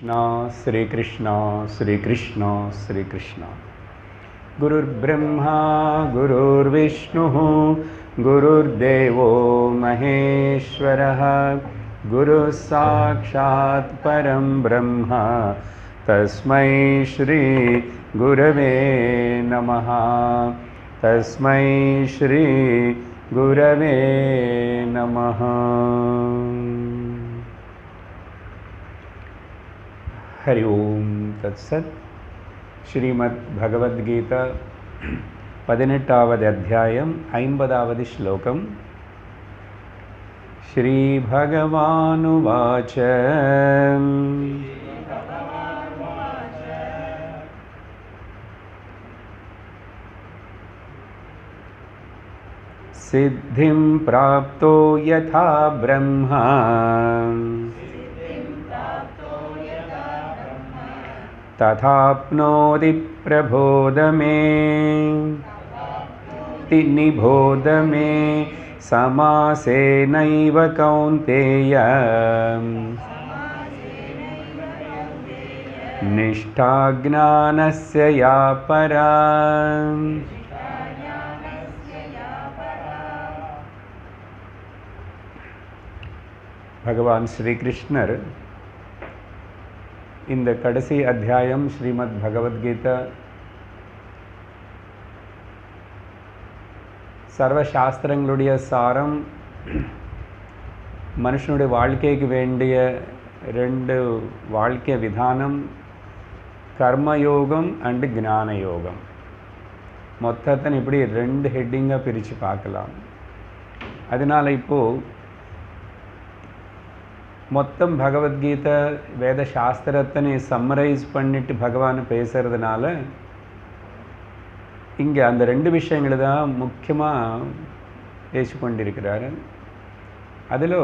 श्री कृष्ण श्री कृष्ण श्री कृष्ण। गुरुर्ब्रह्मा गुरुर्विष्णुः गुरुर्देवो महेश्वरः गुरुः साक्षात् परं ब्रह्म तस्मै श्री गुरवे नमः। तस्मै श्री गुरवे नमः। हरि ओम तत्सत्। श्रीमद् भगवद्गीता 18வது அத்தியாயம் 50வது श्लोकम्। श्री भगवानुवाच सिद्धिं प्राप्तो यथा ब्रह्मा तथाप्नोति प्रबोध निबोध मे समासेनैव कौन्तेय निष्ठा ज्ञानस्य या परा। भगवान श्री कृष्णर இந்த கடைசி அத்தியாயம் ஸ்ரீமத் பகவத்கீதா சர்வ சாஸ்திரங்களுடைய சாரம், மனுஷனுடைய வாழ்க்கைக்கு வேண்டிய ரெண்டு வாழ்க்கை விதானம், கர்மயோகம் அண்ட் ஞான யோகம். மொத்தத்தை இப்படி ரெண்டு ஹெட்டிங்காக பிரித்து பார்க்கலாம். அதனால் இப்போது மொத்தம் பகவத்கீதை வேத சாஸ்திரத்தினை சம்மரைஸ் பண்ணிட்டு பகவான் பேசுறதுனால இங்கே அந்த ரெண்டு விஷயங்களை தான் முக்கியமாக பேசிக்கொண்டிருக்கிறார். அதில்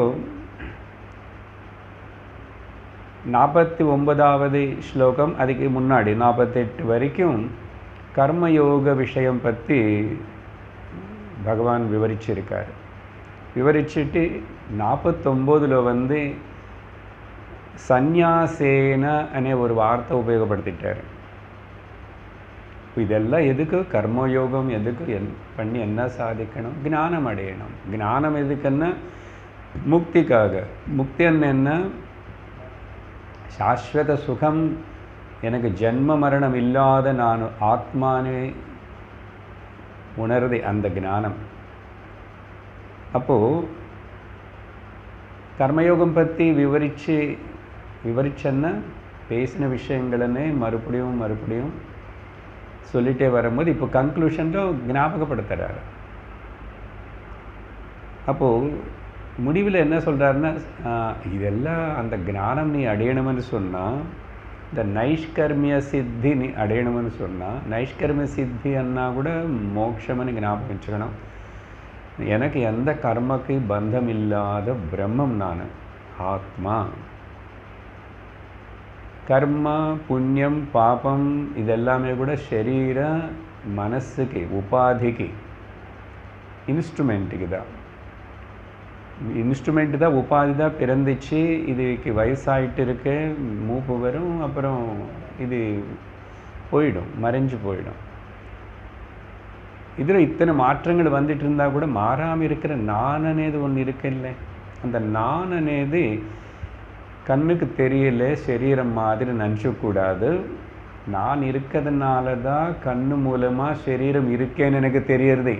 49வது ஸ்லோகம், அதுக்கு முன்னாடி 48 வரைக்கும் கர்மயோக விஷயம் பற்றி பகவான் விவரிச்சிருக்கார். விவரிச்சுட்டு 49ல் சந்நியாசேன அనే ஒரு வார்த்தை உபயோகப்படுத்திட்டார். இதெல்லாம் எதுக்கு? கர்மயோகம் எதுக்கு பண்ணி என்ன சாதிக்கணும்? ஞானம் அடையணும். ஞானம் எதுக்குன்னா முக்திக்காக. முக்தி என்ன? சாஸ்வத சுகம், எனக்கு ஜென்ம மரணம் இல்லாத நான் ஆத்மானே உணர்தே அந்த ஞானம். அப்போது கர்மயோகம் பற்றி விவரிச்சன்னா பேசின விஷயங்களே மறுபடியும் சொல்லிட்டே வரும்போது இப்போ கன்க்ளூஷனில் ஞாபகப்படுத்துகிறார். அப்போது முடிவில் என்ன சொல்கிறாருன்னா, இதெல்லாம் அந்த ஞானம் நீ அடையணும்னு சொன்னால், இந்த நைஷ்கர்மிய சித்தி நீ அடையணும்னு சொன்னால், நைஷ்கர்மிய சித்தி அன்னா கூட மோட்சம்னு ஞாபகம் வச்சுக்கணும். எனக்கு எந்த கர்மக்கு பந்தம் இல்லாத பிரம்மம் நான், ஆத்மா. கர்ம புண்ணியம் பாபம் இதெல்லாமே கூட சரீர மனசுக்கு உபாதிக்கு இன்ஸ்ட்ருமெண்ட்டுக்கு தான். இன்ஸ்ட்ருமெண்ட்டு தான், உபாதி தான் பிறந்துச்சு. இதுக்கு வயசாகிட்டு இருக்கு, மூப்பு வரும், அப்புறம் இது போயிடும், மறைஞ்சு போயிடும். இதில் இத்தனை மாற்றங்கள் வந்துட்டு இருந்தால் கூட மாறாமல் இருக்கிற நான் அனேது ஒன்று இருக்குல்ல. அந்த நான் அனேது கண்ணுக்கு தெரியல, சரீரம் மாதிரி நினச்சக்கூடாது. நான் இருக்கிறதுனால தான் கண்ணு மூலமாக சரீரம் இருக்கேன்னு எனக்கு தெரியறதே.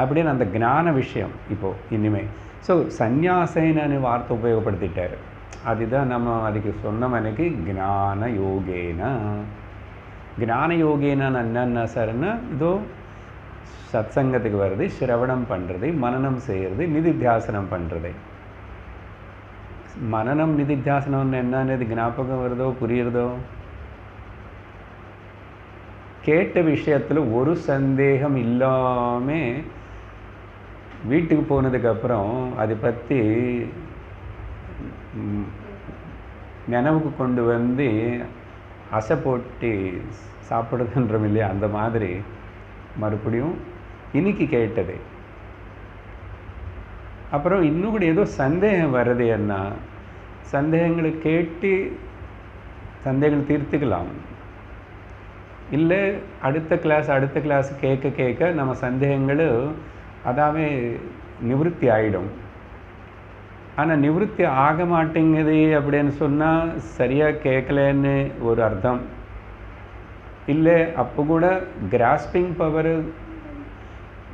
அப்படின்னு அந்த ஞான விஷயம் இப்போது இனிமேல். ஸோ சந்நியாசேன வார்த்தை உபயோகப்படுத்திட்டார். அதுதான் நம்ம அதுக்கு சொன்ன மனைக்கு ஞான யோகேனா. ஞான யோகேனா என்னன்னா சார்னா, இதோ சத்சங்கத்துக்கு வருது, சிரவணம் பண்ணுறது, மனனம் செய்கிறது, நிதித்தியாசனம் பண்ணுறது. மனனம் நிதித்தியாசனம்னு என்னன்னு ஞாபகம் வருதோ, புரியுறதோ? கேட்ட விஷயத்தில் ஒரு சந்தேகம் இல்லாமல் வீட்டுக்கு போனதுக்கப்புறம் அதை பற்றி நினைவுக்கு கொண்டு வந்து அசை போட்டு சாப்பிடுதுன்றோம் இல்லையா, அந்த மாதிரி மறுபடியும் இன்னைக்கு கேட்டது அப்புறம் இன்னும் கூட ஏதோ சந்தேகம் வருது என்ன, சந்தேகங்களை கேட்டு சந்தேகங்கள் தீர்த்துக்கலாம். இல்லை அடுத்த கிளாஸ் கேட்க கேட்க நம்ம சந்தேகங்கள் அதாவே நிவர்த்தி ஆகிடும். ஆனால் நிவர்த்தி ஆக மாட்டேங்குது அப்படின்னு சொன்னால் சரியாக கேட்கலன்னு ஒரு அர்த்தம். இல்லை அப்போ கூட கிராஸ்பிங் பவர்,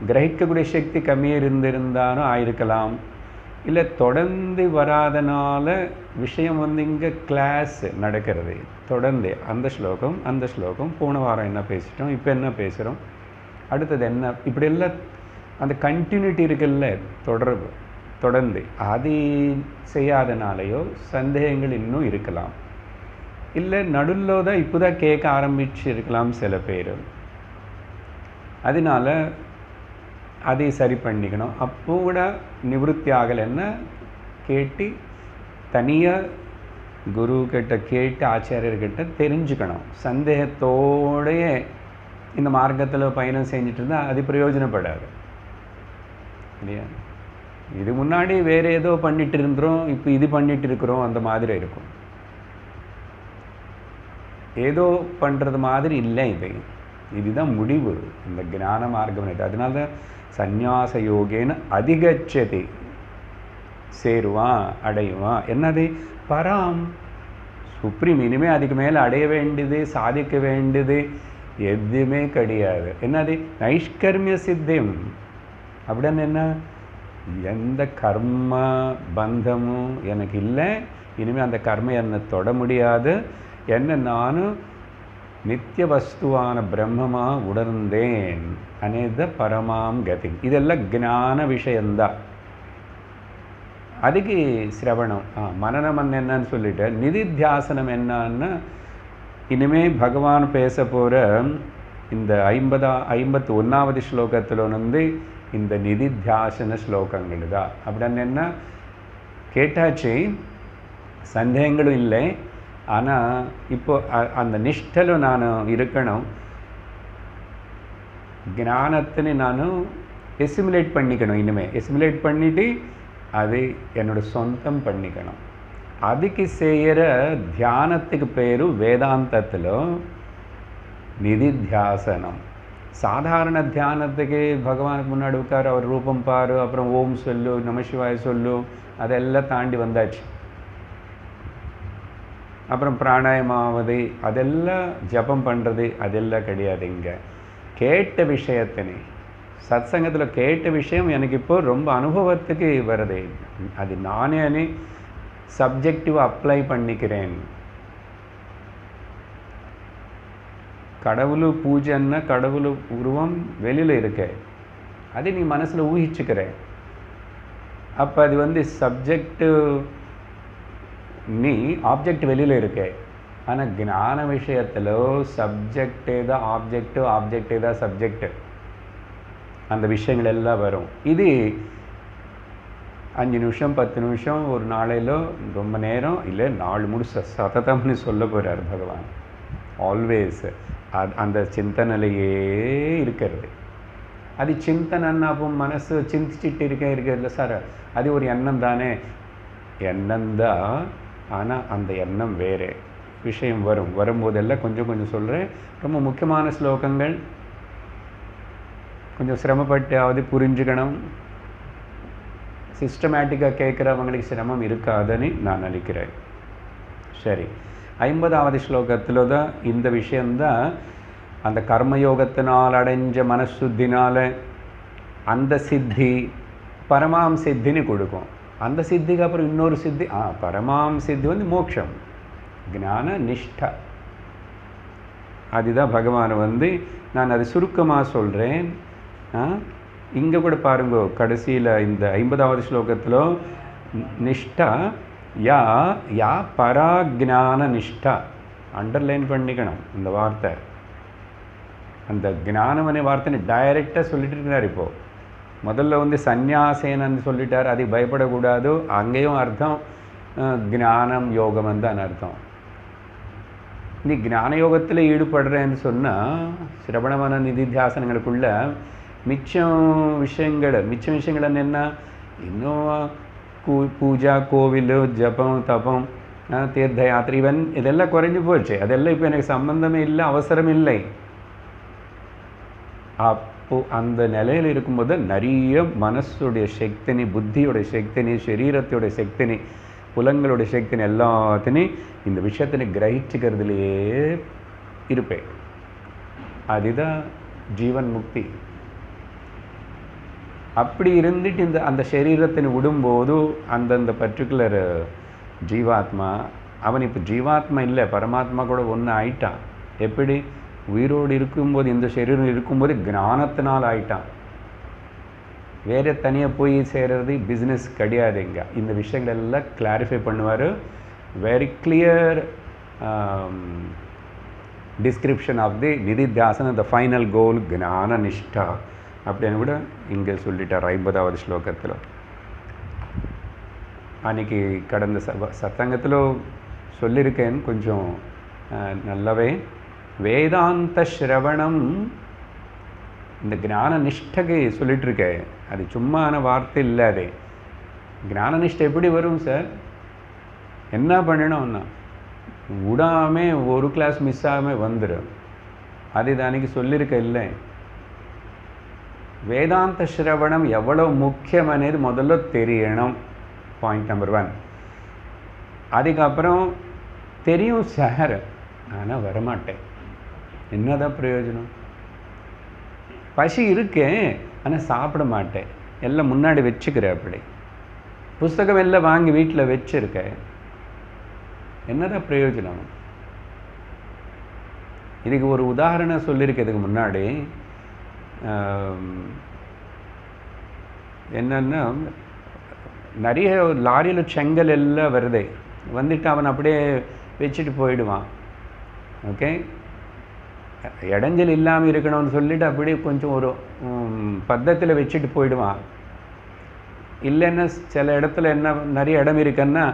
கிரகிக்கக்கூடிய சக்தி கம்மியாக இருந்திருந்தாலும் ஆயிருக்கலாம். இல்லை தொடர்ந்து வராதனால விஷயம் இங்கே கிளாஸ் நடக்கிறது தொடர்ந்து அந்த ஸ்லோகம் போன வாரம் என்ன பேசிட்டோம், இப்போ என்ன பேசுகிறோம், அடுத்தது என்ன, இப்படி எல்லாம் அந்த கண்டினியூட்டி இருக்குல்ல, தொடர்ந்து அது செய்யாதனாலேயோ சந்தேகங்கள் இன்னும் இருக்கலாம். இல்லை நடுவில் தான் இப்போ தான் கேட்க ஆரம்பிச்சிருக்கலாம் சில பேர். அதனால அதை சரி பண்ணிக்கணும். அப்போ கூட நிவர்த்தி ஆகலைன்னா கேட்டு தனியாக குருக்கிட்ட கேட்டு ஆச்சாரியர்கிட்ட தெரிஞ்சுக்கணும். சந்தேகத்தோடையே இந்த மார்க்கத்தில் பயணம் செஞ்சுட்டு இருந்தால் அது பிரயோஜனப்படாது இல்லையா. இது முன்னாடி வேறு ஏதோ பண்ணிட்டு இருந்தோம், இப்போ இது பண்ணிட்டு இருக்கிறோம், அந்த மாதிரி இருக்கும். ஏதோ பண்ணுறது மாதிரி இல்லை. இதுதான் முடிவு, இந்த ஞான மார்க்கம். அதனால தான் சந்நியாச யோகேன அதிகச்சதி, சேருவான் அடையுவான். என்னது பராம் சுப்ரீம். இனிமேல் அதுக்கு மேலே அடைய வேண்டியது சாதிக்க வேண்டியது எதுவுமே கிடையாது. என்னது நைஷ்கர்மிய சித்தியம் அப்படின்னு என்ன, எந்த கர்ம பந்தமும் எனக்கு இல்லை. இனிமேல் அந்த கர்மம் என்னை தொட முடியாது. என்ன நானும் நித்திய வஸ்துவான பிரம்மமாக உணர்ந்தேன் அனேத பரமாம் கதி. இதெல்லாம் ஞான விஷயந்தான். அதுக்கு சிரவணம் மனனம் என்னன்னு சொல்லிட்டு, நிதித்தியாசனம் என்னன்னா இனிமேல் பகவான் பேச போகிற இந்த 51வது ஸ்லோகத்தில் இந்த நிதித்தியாசன ஸ்லோகங்கள் தான். அப்படின்னு என்ன கேட்டாச்சு, சந்தேகங்களும் இல்லை. ஆனால் இப்போ அந்த நிஷ்டலும் நான் இருக்கணும். ஞானத்தினை நான் எசிமுலேட் பண்ணிக்கணும். இனிமேல் எசிமுலேட் பண்ணிவிட்டு அது என்னோடய சொந்தம் பண்ணிக்கணும். அதுக்கு செய்கிற தியானத்துக்கு பேர் வேதாந்தத்தில் நிதித்தியாசனம். சாதாரண தியானத்துக்கு பகவானுக்கு முன்னாடி உட்காரு, அவர் ரூபம் பாரு, அப்புறம் ஓம் சொல்லு, நமசிவாய சொல்லு, அதெல்லாம் தாண்டி வந்தாச்சு. அப்புறம் பிராணாயமாவது அதெல்லாம் ஜபம் பண்ணுறது அதெல்லாம் கிடையாது. இங்கே கேட்ட விஷயத்தினை சத் சங்கத்தில் கேட்ட விஷயம் எனக்கு இப்போ ரொம்ப அனுபவத்துக்கு வருது. அது நானே சப்ஜெக்டிவ் அப்ளை பண்ணிக்கிறேன். கடவுள் பூஜைன்னா கடவுள் உருவம் வெளியில் இருக்க, அது நீ மனசில் ஊகிச்சுக்கிற. அப்போ அது சப்ஜெக்டு, நீ ஆப்ஜெக்ட் வெளியில் இருக்க. ஆனால் ஞான விஷயத்தில் சப்ஜெக்டே தான் ஆப்ஜெக்டு, ஆப்ஜெக்டே தான் சப்ஜெக்டு. அந்த விஷயங்கள் எல்லாம் வரும். இது 5 நிமிஷம் 10 நிமிஷம் ஒரு நாளையிலோ ரொம்ப நேரம் இல்லை, நாள் முழுச சததம்னு சொல்ல போகிறார் பகவான். ஆல்வேஸ் அந்த சிந்தனையிலேயே இருக்கிறது. அது சிந்தனைன்னா அப்போ மனசு சிந்திச்சுட்டு இருக்கிறதுல சார், அது ஒரு எண்ணம் தானே. எண்ணம்தான், ஆனால் அந்த எண்ணம் வேறு விஷயம் வரும்போதெல்லாம் கொஞ்சம் கொஞ்சம் சொல்கிறேன். ரொம்ப முக்கியமான ஸ்லோகங்கள், கொஞ்சம் சிரமப்பட்டாவது புரிஞ்சுக்கணும். சிஸ்டமேட்டிக்காக கேட்குறவங்களுக்கு சிரமம் இருக்காதுன்னு நான் நினைக்கிறேன். சரி, 50வது ஸ்லோகத்தில் தான் இந்த விஷயந்தான். அந்த கர்மயோகத்தினால் அடைஞ்ச மனசுத்தினால அந்த சித்தி பரமாம் சித்தின்னு கொடுக்கும். அந்த சித்திக்கு அப்புறம் இன்னொரு சித்தி, பரமாம் சித்தி மோட்சம், ஞான நிஷ்டா. அதுதான் பகவான் நான் அது சுருக்கமாக சொல்கிறேன். இங்கே கூட பாருங்க, கடைசியில் இந்த 50வது ஸ்லோகத்தில் நிஷ்டா யா பராஜான நிஷ்டா, அண்டர்லைன் பண்ணிக்கணும் இந்த வார்த்தை. அந்த ஞானமனே வார்த்தைன்னு டைரெக்டாக சொல்லிட்டு இருக்கிறார். இப்போது முதல்ல சந்நியாசேனன்னு சொல்லிட்டார், அதுக்கு பயப்படக்கூடாது. அங்கேயும் அர்த்தம் ஞானம் யோகம் தான் அர்த்தம். நீ ஞான யோகத்தில் ஈடுபடுறேன்னு சொன்னால் சிரவணமான நிதித்தியாசனங்களுக்குள்ள மிச்சம் விஷயங்கள் என்ன, இன்னும் பூஜா கோவில் ஜபம் தபம் தீர்த்த யாத்திரை இவன் இதெல்லாம் குறைஞ்சி போச்சு. அதெல்லாம் இப்போ எனக்கு சம்பந்தமே இல்லை, அவசரம் இல்லை. அப்போ அந்த நிலையில் இருக்கும்போது நிறைய மனசுடைய சக்தினி, புத்தியோடைய சக்தினி, சரீரத்தோடைய சக்தினி, புலங்களுடைய சக்தினி எல்லாத்தினையும் இந்த விஷயத்தினை கிரகிச்சுக்கிறதுலையே இருப்பேன். அதுதான் ஜீவன் முக்தி. அப்படி இருந்துட்டு அந்த சரீரத்தினை விடும்போது அந்தந்த பர்டிகுலர் ஜீவாத்மா, அவன் இப்போ ஜீவாத்மா இல்லை, பரமாத்மா கூட ஒன்று ஆயிட்டான். எப்படி? உயிரோடு இருக்கும்போது, இந்த சரீரம் இருக்கும்போது ஞானத்தினால் ஆயிட்டான். வேறு தனியாக போய் சேர்றது பிஸ்னஸ் கிடையாதுங்க. இந்த விஷயங்கள் எல்லாம் கிளாரிஃபை பண்ணுவார். Very clear description of the நிதித்தியாசன, த ஃபைனல் கோல் ஞான நிஷ்டா அப்படின்னு கூட இங்கே சொல்லிட்டார் 50வது ஸ்லோகத்தில். அன்றைக்கி கடந்த சத்தங்கத்தில் சொல்லியிருக்கேன் கொஞ்சம் நல்லாவே. வேதாந்த ஸ்ரவணம் இந்த ஞான நிஷ்டைக்கு சொல்லிகிட்ருக்கேன். அது சும்மான வார்த்தை இல்லை. அது ஞான நிஷ்டை எப்படி வரும் சார்? என்ன பண்ணணும்னா விடாமல் ஒரு கிளாஸ் மிஸ் ஆகாமல் வந்துடும். அது இது அன்றைக்கி சொல்லியிருக்க இல்லை. வேதாந்த ஸ்ரவணம் எவ்வளோ முக்கியம் అనేది முதல்ல தெரியணும். Point number 1. அதுக்கப்புறம் தெரியும் சார், ஆனால் வரமாட்டேன். என்னதான் பிரயோஜனம்? பசி இருக்கேன், ஆனால் சாப்பிட மாட்டேன். எல்லாம் முன்னாடி வச்சுக்கிறேன். அப்படி புஸ்தகம் எல்லாம் வாங்கி வீட்டில் வச்சுருக்கேன். என்னதான் பிரயோஜனம்? இதுக்கு ஒரு உதாரணம் சொல்லியிருக்கேன் இதுக்கு முன்னாடி. என்னன்னா, நிறைய லாரியில் செங்கல் எல்லாம் வருது, வந்துட்டு அவன் அப்படியே வச்சுட்டு போயிடுவான். ஓகே, இடைஞ்சல் இல்லாமல் இருக்கணும்னு சொல்லிட்டு அப்படியே கொஞ்சம் ஒரு பத்தத்தில் வச்சுட்டு போயிடுவான். இல்லைன்னா சில இடத்துல என்ன நிறைய இடம் இருக்குன்னா,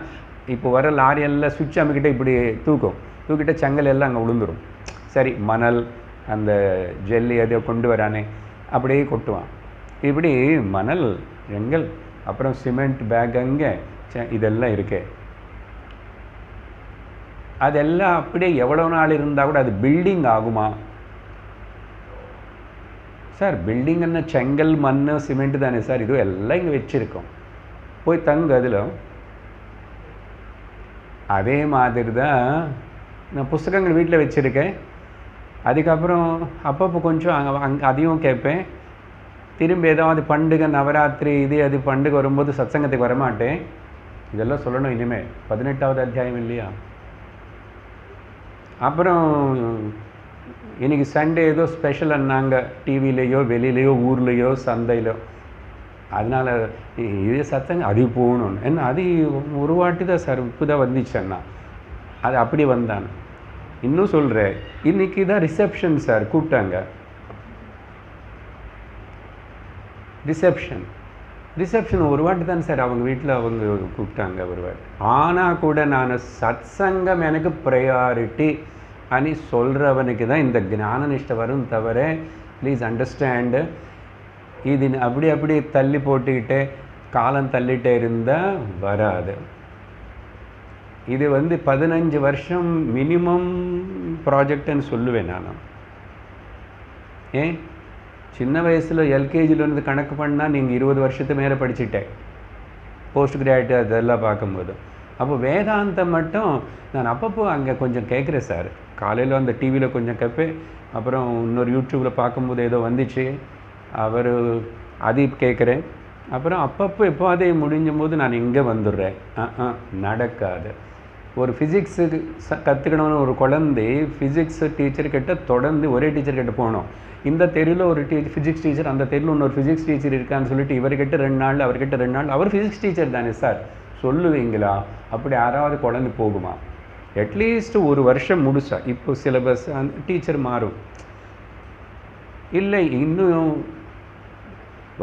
இப்போ வர லாரியெல்லாம் சுவிட்ச் அமைக்கிட்ட இப்படி தூக்கிட்ட செங்கல் எல்லாம் அங்கே விழுந்துடும். சரி, மணல் அந்த ஜல்லி அதை கொண்டு வரானே அப்படியே கொட்டுவான். இப்படி மணல், செங்கல், அப்புறம் சிமெண்ட் பேக் அங்கே இதெல்லாம் இருக்கு. அதெல்லாம் அப்படியே எவ்வளோ நாள் இருந்தால் கூட அது பில்டிங் ஆகுமா சார்? பில்டிங்ன்னா செங்கல், மண், சிமெண்ட் தானே சார். இது எல்லாம் இங்கே வச்சுருக்கோம், போய் தங்கு அதில். அதே மாதிரி தான் நான் புஸ்தகங்கள் வீட்டில் வச்சுருக்கேன். அதுக்கப்புறம் அப்பப்போ கொஞ்சம் அங்கே அதையும் கேட்பேன். திரும்ப ஏதாவது பண்டிகை, நவராத்திரி, இது அது பண்டிகை வரும்போது சத்சங்கத்துக்கு வரமாட்டேன். இதெல்லாம் சொல்லணும் இனிமேல். 18வது அத்தியாயம் இல்லையா? அப்புறம் இன்றைக்கி சண்டே ஏதோ ஸ்பெஷல் அண்ணாங்க டிவிலேயோ வெளியிலையோ ஊர்லேயோ சந்தையிலோ. அதனால் இது சத்தங்க அது போகணுன்னு என்ன, அது ஒரு வாட்டி தான் சார் இப்போ தான் வந்துச்சேன்னா அது அப்படி வந்தான். இன்னும் சொல்கிறேன், இன்றைக்கி தான் ரிசப்ஷன் சார் கூப்பிட்டாங்க. ரிசப்ஷன் ஒரு வாட்டி தான் சார் அவங்க வீட்டில் அவங்க கூப்பிட்டாங்க ஒரு வாட்டி. ஆனால் கூட நான் சத்சங்கம் எனக்கு ப்ரையாரிட்டி అని சொல்கிறவனுக்கு தான் இந்த ஞான நிஷ்டை வரும். தவிர ப்ளீஸ் அண்டர்ஸ்டாண்டு, இது அப்படி தள்ளி போட்டுக்கிட்டே காலம் தள்ளிட்டே இருந்தால் வராது. இது 15 வருஷம் மினிமம் ப்ராஜெக்ட்னு சொல்லுவேன் நான். ஏன் சின்ன வயசில் எல்கேஜிலேருந்து கணக்கு பண்ணால் நீங்கள் 20 வருஷத்துக்கு மேலே படிச்சுட்டேன், போஸ்ட் கிராஜுவேட் அதெல்லாம் பார்க்கும்போது. அப்போ வேதாந்தம் மட்டும் நான் அப்பப்போ அங்கே கொஞ்சம் கேட்குறேன் சார். காலையில் அந்த டிவியில் கொஞ்சம் கேட்பேன், அப்புறம் இன்னொரு யூடியூப்பில் பார்க்கும்போது ஏதோ வந்துச்சு, அவர் அது கேட்குறேன். அப்புறம் அப்பப்போ எப்போ அதே முடிஞ்சும் போது நான் இங்கே வந்துடுறேன். நடக்காது. ஒரு ஃபிசிக்ஸுக்கு கற்றுக்கணும்னு ஒரு குழந்தை ஃபிசிக்ஸ் டீச்சர்கிட்ட தொடர்ந்து ஒரே டீச்சர்கிட்ட போகணும். இந்த தெருவில் ஒரு ஃபிசிக்ஸ் டீச்சர், அந்த தெருவில் இன்னொரு ஃபிசிக்ஸ் டீச்சர் இருக்கான்னு சொல்லிட்டு இவர்கிட்ட 2 நாள் அவர்கிட்ட 2 நாள். அவர் ஃபிசிக்ஸ் டீச்சர் தானே சார், சொல்லுவீங்களா? அப்படி யாராவது குழந்தை போகுமா? அட்லீஸ்ட் ஒரு வருஷம் முடிச்சா. இப்போ சிலபஸ் அந்த டீச்சர் மாறும் இல்லை, இன்னும்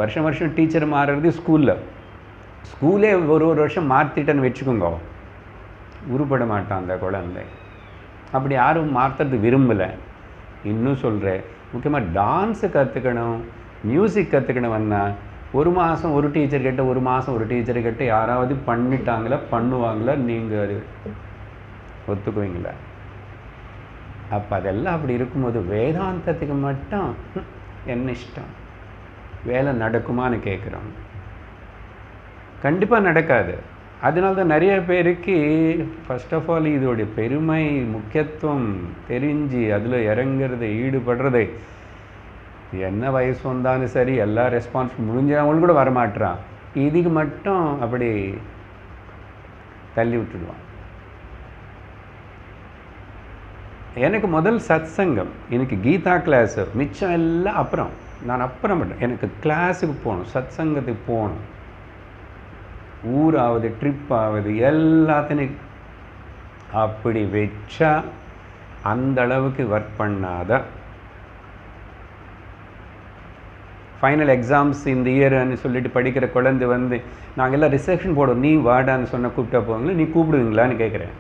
வருஷம் டீச்சர் மாறுறது ஸ்கூலே ஒரு வருஷம் மாற்றிட்டேன்னு வச்சுக்கோங்க, உருப்பட மாட்டான் அந்த குழந்தை. அப்படி யாரும் மாற்றுறது விரும்பலை. இன்னும் சொல்கிறேன், முக்கியமாக டான்ஸு கற்றுக்கணும், மியூசிக் கற்றுக்கணும்னா ஒரு மாதம் ஒரு டீச்சர்கிட்ட, ஒரு மாதம் ஒரு டீச்சர்கிட்ட யாராவது பண்ணிட்டாங்களா, பண்ணுவாங்களா, நீங்கள் அது ஒத்துக்குவீங்களா? அப்போ அதெல்லாம் அப்படி இருக்கும்போது வேதாந்தத்துக்கு மட்டும் என்ன இஷ்டம், வேலை நடக்குமான்னு கேட்குறோம். கண்டிப்பாக நடக்காது. அதனால தான் நிறைய பேருக்கு ஃபர்ஸ்ட் ஆஃப் ஆல் இதோடைய பெருமை முக்கியத்துவம் தெரிஞ்சு அதில் இறங்குறது, ஈடுபடுறது, என்ன வயசு வந்தாலும் சரி எல்லா ரெஸ்பான்ஸ் முடிஞ்சவங்களும் கூட வரமாட்டான், இதுக்கு மட்டும் அப்படி தள்ளி விட்டுடுவான். எனக்கு முதல் சத் சங்கம், எனக்கு கீதா கிளாஸு, மிச்சம் எல்லாம் அப்புறம். நான் அப்புறம் பண்ணேன். எனக்கு கிளாஸுக்கு போகணும், சத் சங்கத்துக்கு போகணும், ஊராவது ட்ரிப் ஆகுது எல்லாத்தையும் அப்படி வச்சா அந்த அளவுக்கு ஒர்க் பண்ணாத ஃபைனல் எக்ஸாம்ஸ் இந்த இயர்னு சொல்லிட்டு படிக்கிற குழந்தை வந்து நாங்கள் எல்லாம் ரிசப்ஷன் போடுவோம், நீ வாடான்னு சொன்ன கூப்பிட்டா போவீங்களா, நீ கூப்பிடுவீங்களான்னு கேட்குறேன்.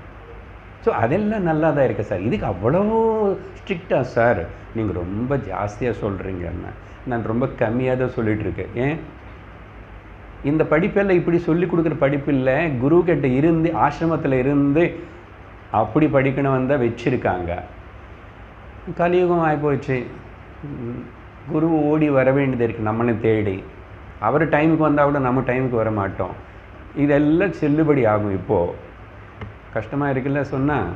ஸோ அதெல்லாம் நல்லா தான் இருக்குது சார். இதுக்கு அவ்வளோ ஸ்ட்ரிக்டாக சார், நீங்கள் ரொம்ப ஜாஸ்தியாக சொல்கிறீங்கன்னா நான் ரொம்ப கம்மியாக தான் சொல்லிகிட்ருக்கேன். ஏன் இந்த படிப்பெல்லாம் இப்படி சொல்லி கொடுக்குற படிப்பு இல்லை, குரு கிட்ட இருந்து ஆசிரமத்தில் இருந்து அப்படி படிக்கணும் வந்தால் வச்சுருக்காங்க. கலியுகம் ஆகிப்போச்சு, குரு ஓடி வர வேண்டியது இருக்குது நம்மளை தேடி. அவர் டைமுக்கு வந்தால் கூட நம்ம டைமுக்கு வர மாட்டோம். இதெல்லாம் செல்லுபடி ஆகும். இப்போது கஷ்டமாக இருக்குல்ல சொன்னால்,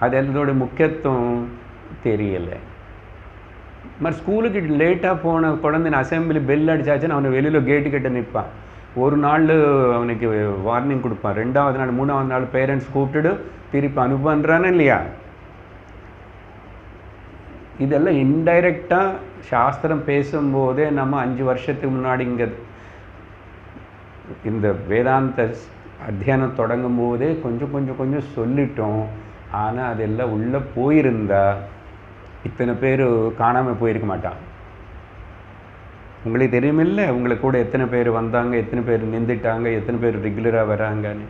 அது அதோட முக்கியத்துவம் தெரியலை. மாதிரி ஸ்கூலுக்கு லேட்டாக போன குழந்தை அசம்பிளி பெல் அடிச்சாச்சுன்னு அவனை வெளியில் கேட்டு கிட்ட நிற்பான். ஒரு நாள் அவனுக்கு வார்னிங் கொடுப்பான், 2வது நாள் 3வது நாள் பேரண்ட்ஸ் கூப்பிட்டுடு திருப்பி அனுப்புன்றானே இல்லையா? இதெல்லாம் இன்டைரக்டாக சாஸ்திரம் பேசும்போதே நம்ம 5 வருஷத்துக்கு முன்னாடி இங்கே இந்த வேதாந்த அத்தியானம் தொடங்கும் போதே கொஞ்சம் கொஞ்சம் கொஞ்சம் சொல்லிட்டோம். ஆனால் அதெல்லாம் உள்ளே போயிருந்தா இத்தனை பேர் காணாமல் போயிருக்க மாட்டான். உங்களுக்கு தெரியுமில்ல, உங்களுக்கு கூட எத்தனை பேர் வந்தாங்க, எத்தனை பேர் நின்றுட்டாங்க, எத்தனை பேர் ரெகுலராக வராங்கன்னு.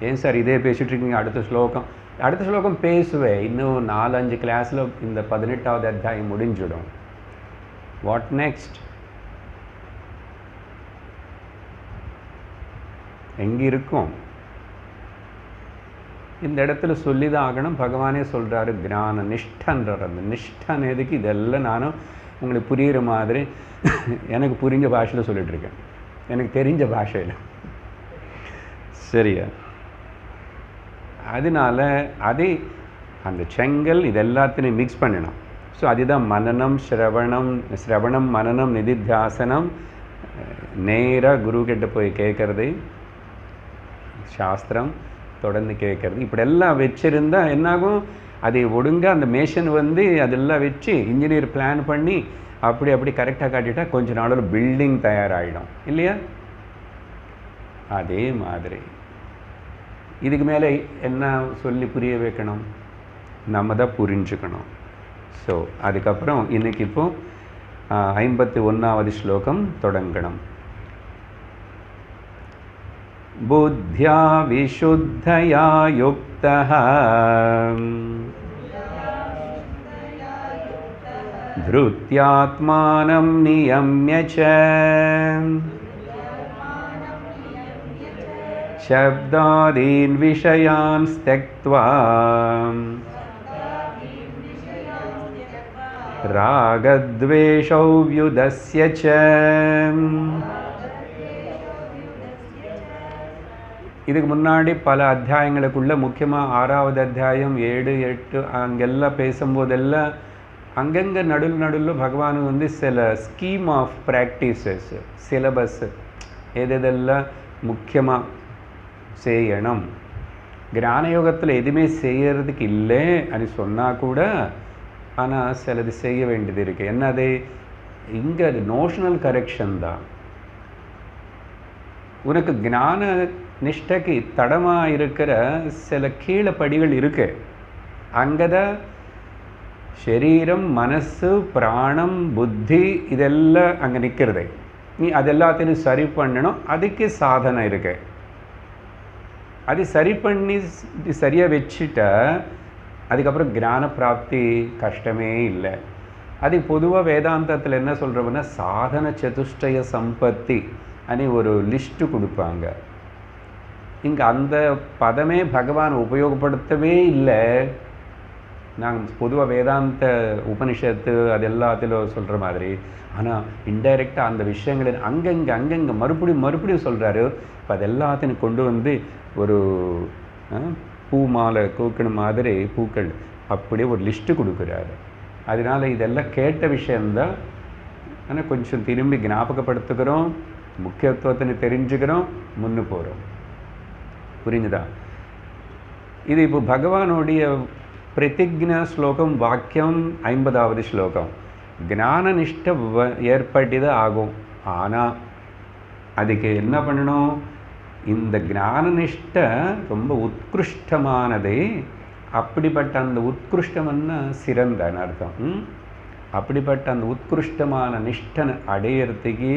ஏன் சார் இதே பேசிகிட்டு இருக்கீங்க, அடுத்த ஸ்லோகம் பேசுவேன். இன்னும் 4-5 கிளாஸில் இந்த 18வது அத்தியாயம் முடிஞ்சிடும். What next? எங்கே இருக்கும்? இந்த இடத்துல சொல்லி தான் ஆகணும். பகவானே சொல்கிறாரு ஞான நிஷ்டன்றார். அந்த நிஷ்டன் எதுக்கு? இதெல்லாம் நானும் உங்களுக்கு புரிகிற மாதிரி எனக்கு புரிஞ்ச பாஷையில் சொல்லிகிட்ருக்கேன், எனக்கு தெரிஞ்ச பாஷையில். சரியா? அதனால் அதே அந்த செங்கல் இது எல்லாத்தையும் மிக்ஸ் பண்ணணும். ஸோ அதுதான் மனனம் சிரவணம் மனனம் நிதித்தியாசனம். நேராக குரு கிட்ட போய் கேட்குறது, சாஸ்திரம் தொடர்ந்து கேட்குறது, இப்படியெல்லாம் வச்சுருந்தால் என்னாகும், அதை ஒழுங்காக அந்த மேஷன் வந்து அதெல்லாம் வச்சு இன்ஜினியர் பிளான் பண்ணி அப்படி கரெக்டாக காட்டிட்டா கொஞ்ச நாளில் பில்டிங் தயாராகிடும் இல்லையா? அதே மாதிரி இதுக்கு மேலே என்ன சொல்லி புரிய வைக்கணும்? நம்ம தான் புரிஞ்சுக்கணும். ஸோ அதுக்கப்புறம் இன்றைக்கி இப்போது 51வது ஸ்லோகம் தொடங்கணும். புத்யா விசுத்தயா யுக்தஹ த்ருத்யாத்மானம் நியம்ய ச சப்தாதீன் விஷயான் ஸ்தக்த்வா ராகத்வேஷௌ வ்யுதஸ்ய ச. இதுக்கு முன்னாடி பல அத்தியாயங்களுக்குள்ள முக்கியமாக 6வது அத்தியாயம் 7, 8 அங்கெல்லாம் பேசும்போதெல்லாம் அங்கங்கே நடுவில் பகவான் வந்து சில ஸ்கீம் ஆஃப் ப்ராக்டிசஸ், சிலபஸ் எதெல்லாம் முக்கியமாக செய்யணும், ஞான யோகத்தில் எதுவுமே செய்யறதுக்கு இல்லை అని சொன்னால் கூட ஆனால் சிலது செய்ய வேண்டியது இருக்குது. என்னது? இங்கே அது நோஷனல் கரெக்ஷன் தான். உனக்கு ஞான நிஷ்டைக்கு தடமாக இருக்கிற சில கீழே படிகள் இருக்கு. அங்கே தான் சரீரம், மனசு, பிராணம், புத்தி இதெல்லாம் அங்கே நிற்கிறது. நீ அதெல்லாத்தையும் சரி பண்ணணும். அதுக்கு சாதனை இருக்கு. அது சரி பண்ணி சரியாக வச்சுட்டா அதுக்கப்புறம் ஞான பிராப்தி கஷ்டமே இல்லை. அது பொதுவாக வேதாந்தத்தில் என்ன சொல்கிறோம்னா சாதன சதுஷ்டய சம்பத்தி அனி ஒரு லிஸ்ட்டு கொடுப்பாங்க. இங்கே அந்த பதமே பகவான் உபயோகப்படுத்தவே இல்லை. நாங்கள் பொதுவாக வேதாந்த உபனிஷத்து அது எல்லாத்திலும் சொல்கிற மாதிரி, ஆனால் இன்டைரக்டாக அந்த விஷயங்களை அங்கங்கே மறுபடியும் சொல்கிறாரு. இப்போ அது எல்லாத்தையும் கொண்டு வந்து ஒரு பூ மாலை கோக்கணும் மாதிரி பூக்கள் அப்படியே ஒரு லிஸ்ட்டு கொடுக்குறாரு. அதனால் இதெல்லாம் கேட்ட விஷயந்தான். ஆனால் கொஞ்சம் திரும்பி ஞாபகப்படுத்துகிறோம், முக்கியத்துவத்தை தெரிஞ்சுக்கிறோம், முன்னு போகிறோம். புரிஞ்சுதா? இது இப்போ பகவானுடைய பிரதிஜ்ஞா ஸ்லோகம் வாக்கியம் 50வது ஸ்லோகம். ஞான நிஷ்டை ஏற்பட்டது ஆகும். ஆனால் அதுக்கு என்ன பண்ணணும்? இந்த ஞான நிஷ்டை ரொம்ப உத்கிருஷ்டமானது. அப்படிப்பட்ட அந்த உத்கிருஷ்டம்னா சிறந்தன்னு அர்த்தம். அப்படிப்பட்ட அந்த உத்கிருஷ்டமான நிஷ்டனை அடையிறதுக்கு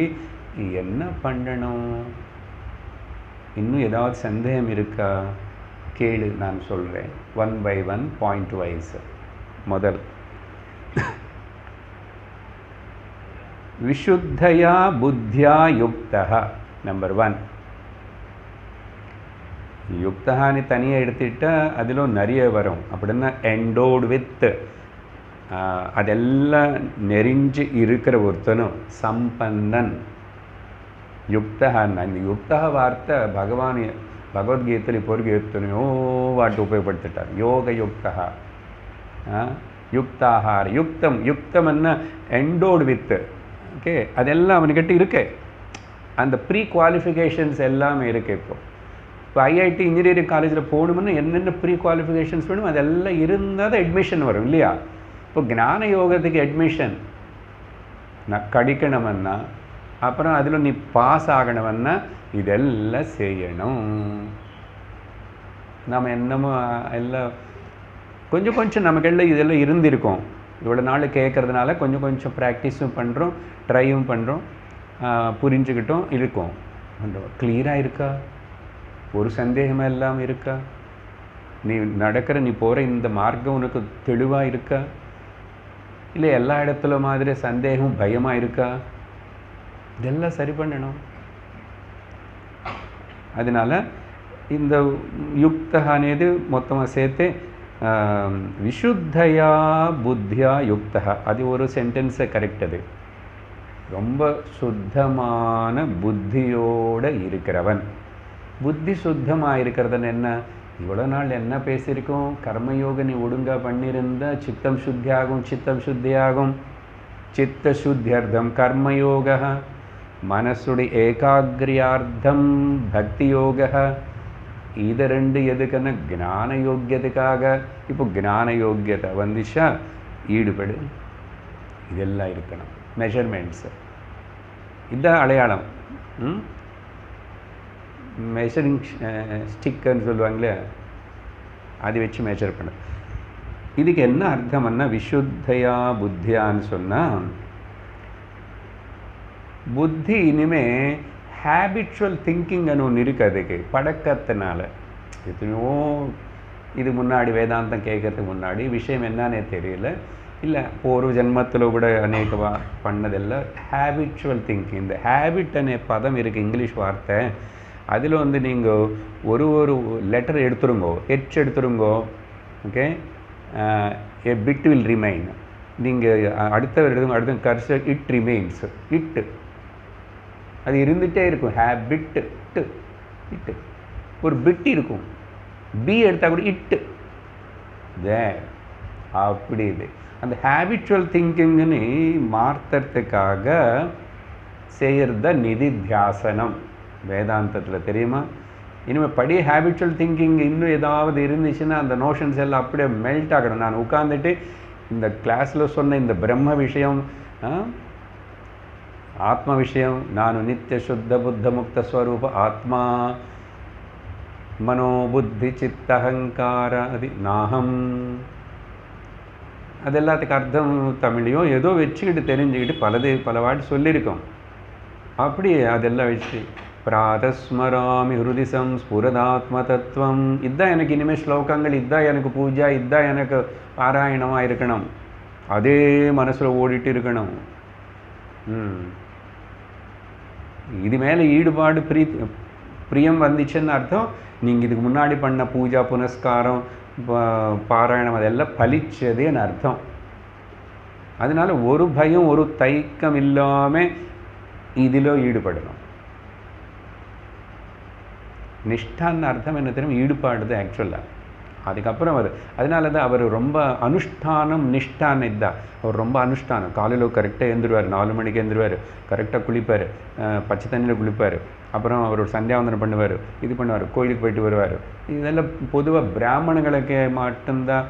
என்ன பண்ணணும்? இன்னும் ஏதாவது சந்தேகம் இருக்கா? கேளு, நான் சொல்கிறேன். 1 by 1 பாயிண்ட் வைஸ். முதல், விஷுத்தயா புத்தியா யுக்தः. நம்பர் 1, யுக்தஹான்னு தனியாக எடுத்துட்டா அதில் நிறைய வரும். அப்படின்னா எண்டோடு வித் அதெல்லாம் நெறிஞ்சு இருக்கிற ஒருத்தனும் சம்பன்னன் யுக்தஹான்னு. இந்த யுக்தஹ வார்த்தை பகவான் பகவத்கீதையில் இப்போருக்கு எத்தனையோ வாட்டு உபயோகப்படுத்திட்டார். யோக யுக்தஹ, யுக்தாஹார, யுக்தம் என்ன எண்டோடு வித்து. ஓகே, அதெல்லாம் அவனுக்கிட்ட இருக்கு. அந்த ப்ரீ குவாலிஃபிகேஷன்ஸ் எல்லாமே இருக்குது. இப்போ ஐஐடி இன்ஜினியரிங் காலேஜில் போகணும்னு என்னென்ன ப்ரீ குவாலிஃபிகேஷன்ஸ் வேணும் அதெல்லாம் இருந்தால் தான் அட்மிஷன் வரும் இல்லையா? இப்போ ஞான யோகத்துக்கு அட்மிஷன் நான் கடிக்கணுமன்னா, அப்புறம் அதில் நீ பாஸ் ஆகணுமன்னா இதெல்லாம் செய்யணும். நம்ம என்னமோ எல்லாம் கொஞ்சம் நமக்கெல்லாம் இதெல்லாம் இருந்திருக்கோம். இவ்வளோ நாள் கேட்குறதுனால கொஞ்சம் ப்ராக்டிஸும் பண்ணுறோம், ட்ரையும் பண்ணுறோம், புரிஞ்சுக்கிட்டோம் இருக்கோம். கிளியராக இருக்கா? ஒரு சந்தேகமாக இல்லாமல் இருக்கா? நீ போகிற இந்த மார்க்கம் உனக்கு தெளிவாக இருக்கா? இல்லை எல்லா இடத்துல மாதிரி சந்தேகம் பயமாக இருக்கா? இதெல்லாம் சரி பண்ணணும். அதனால் இந்த யுக்தஹ అనేది மொத்தமாக சேர்த்து விஷுத்தயா புத்தியா யுக்தஹ, அது ஒரு சென்டென்ஸை கரெக்ட். அது ரொம்ப சுத்தமான புத்தியோடு இருக்கிறவன். புத்தி சுத்தமாக இருக்கிறதுன்னு என்ன? இவ்வளோ நாள் என்ன பேசியிருக்கோம்? கர்மயோக நீ ஒழுங்காக பண்ணியிருந்தால் சித்தம் சுத்தியாகும். சித்த சுத்தியர்த்தம் கர்மயோக, மனசுடைய ஏகாகிரியார்த்தம் பக்தி யோக. இது ரெண்டு எதுக்குன்னா ஞான யோக்கியத்துக்காக. இப்போ ஞான யோக்கியத்தை வந்துச்சா ஈடுபடு, இதெல்லாம் இருக்கணும். மெஷர்மெண்ட்ஸு இதுதான் அடையாளம். மெஷரிங் ஸ்டிக்குன்னு சொல்லுவாங்களே, அதை வச்சு மெஷர் பண்ண. இதுக்கு என்ன அர்த்தம்னா விஷுத்தையா புத்தியான்னு சொன்னால், புத்தி இனிமேல் ஹேபிச்சுவல் திங்கிங்னு ஒன்று இருக்குது. அதுக்கு பழக்கத்தினால எத்தனையோ இது முன்னாடி வேதாந்தம் கேட்கறதுக்கு முன்னாடி விஷயம் என்னன்னே தெரியல, இல்லை ஒரு ஜென்மத்தில் கூட அநேக பண்ணதெல்லாம் ஹேபிச்சுவல் திங்கிங். இந்த ஹேபிட் அనే பதம் இருக்குது, இங்கிலீஷ் வார்த்தை. அதில் வந்து நீங்கள் ஒரு லெட்டர் எடுத்துருங்கோ, ஹெச் எடுத்துருங்கோ. Okay, a bit will remain. நீங்கள் அடுத்த கர்சர் இட் ரிமைன்ஸ். இட்டு அது இருந்துகிட்டே இருக்கும். ஹேபிட் இட்டு ஒரு பிட் இருக்கும். பி எடுத்தால் கூட இட்டு தேர் அப்படி. இது அந்த ஹேபிச்சுவல் திங்கிங்னு மாற்றுறதுக்காக செய்கிறத நிதித்தியாசனம் வேதாந்தத்தில் தெரியுமா? இனிமேல் படி ஹேபிச்சுவல் திங்கிங் இன்னும் ஏதாவது இருந்துச்சுன்னா அந்த நோஷன்ஸ் எல்லாம் அப்படியே மெல்ட் ஆகணும். நான் உட்காந்துட்டு இந்த கிளாஸில் சொன்ன இந்த பிரம்ம விஷயம், ஆத்ம விஷயம், நான் நித்திய சுத்த புத்த முக்த ஸ்வரூப ஆத்மா, மனோபுத்தி சித்தஹங்கார அது நாகம், அது எல்லாத்துக்கு அர்த்தம் தமிழையும் ஏதோ வச்சுக்கிட்டு தெரிஞ்சுக்கிட்டு பல வாட்டி சொல்லியிருக்கோம். அப்படி அதெல்லாம் வச்சு பிராதஸ்மராமி ஹிருதிசம் ஸ்புரதாத்ம தத்துவம். இதுதான் எனக்கு இனிமேல் ஸ்லோகங்கள், இதுதான் எனக்கு பூஜா, இதுதான் எனக்கு பாராயணமாக இருக்கணும். அதே மனசில் ஓடிட்டு இருக்கணும். இது மேலே ஈடுபாடு பிரியம் வந்துச்சுன்னு அர்த்தம் நீங்கள் இதுக்கு முன்னாடி பண்ண பூஜா புனஸ்காரம் பாராயணம் அதெல்லாம் பலிச்சதுன்னு அர்த்தம். அதனால ஒரு பயம் ஒரு தயக்கம் இல்லாமல் இதில் ஈடுபடணும். நிஷ்டான்னு அர்த்தம் என்ன தெரியும்? ஈடுபாடுது ஆக்சுவலாக. அதுக்கப்புறம் அதனால தான் அவர் ரொம்ப அனுஷ்டானம் நிஷ்டான்னு இதுதான். அவர் ரொம்ப அனுஷ்டானம். காலையில் கரெக்டாக எழுந்துருவார், 4 மணிக்கு எழுந்துருவார், கரெக்டாக குளிப்பார், பச்சை தண்ணியில் குளிப்பார், அப்புறம் அவர் சந்தியாவந்தனம் பண்ணுவார், இது பண்ணுவார், கோயிலுக்கு போயிட்டு வருவார். இதெல்லாம் பொதுவாக பிராமணங்களுக்கு மட்டும்தான்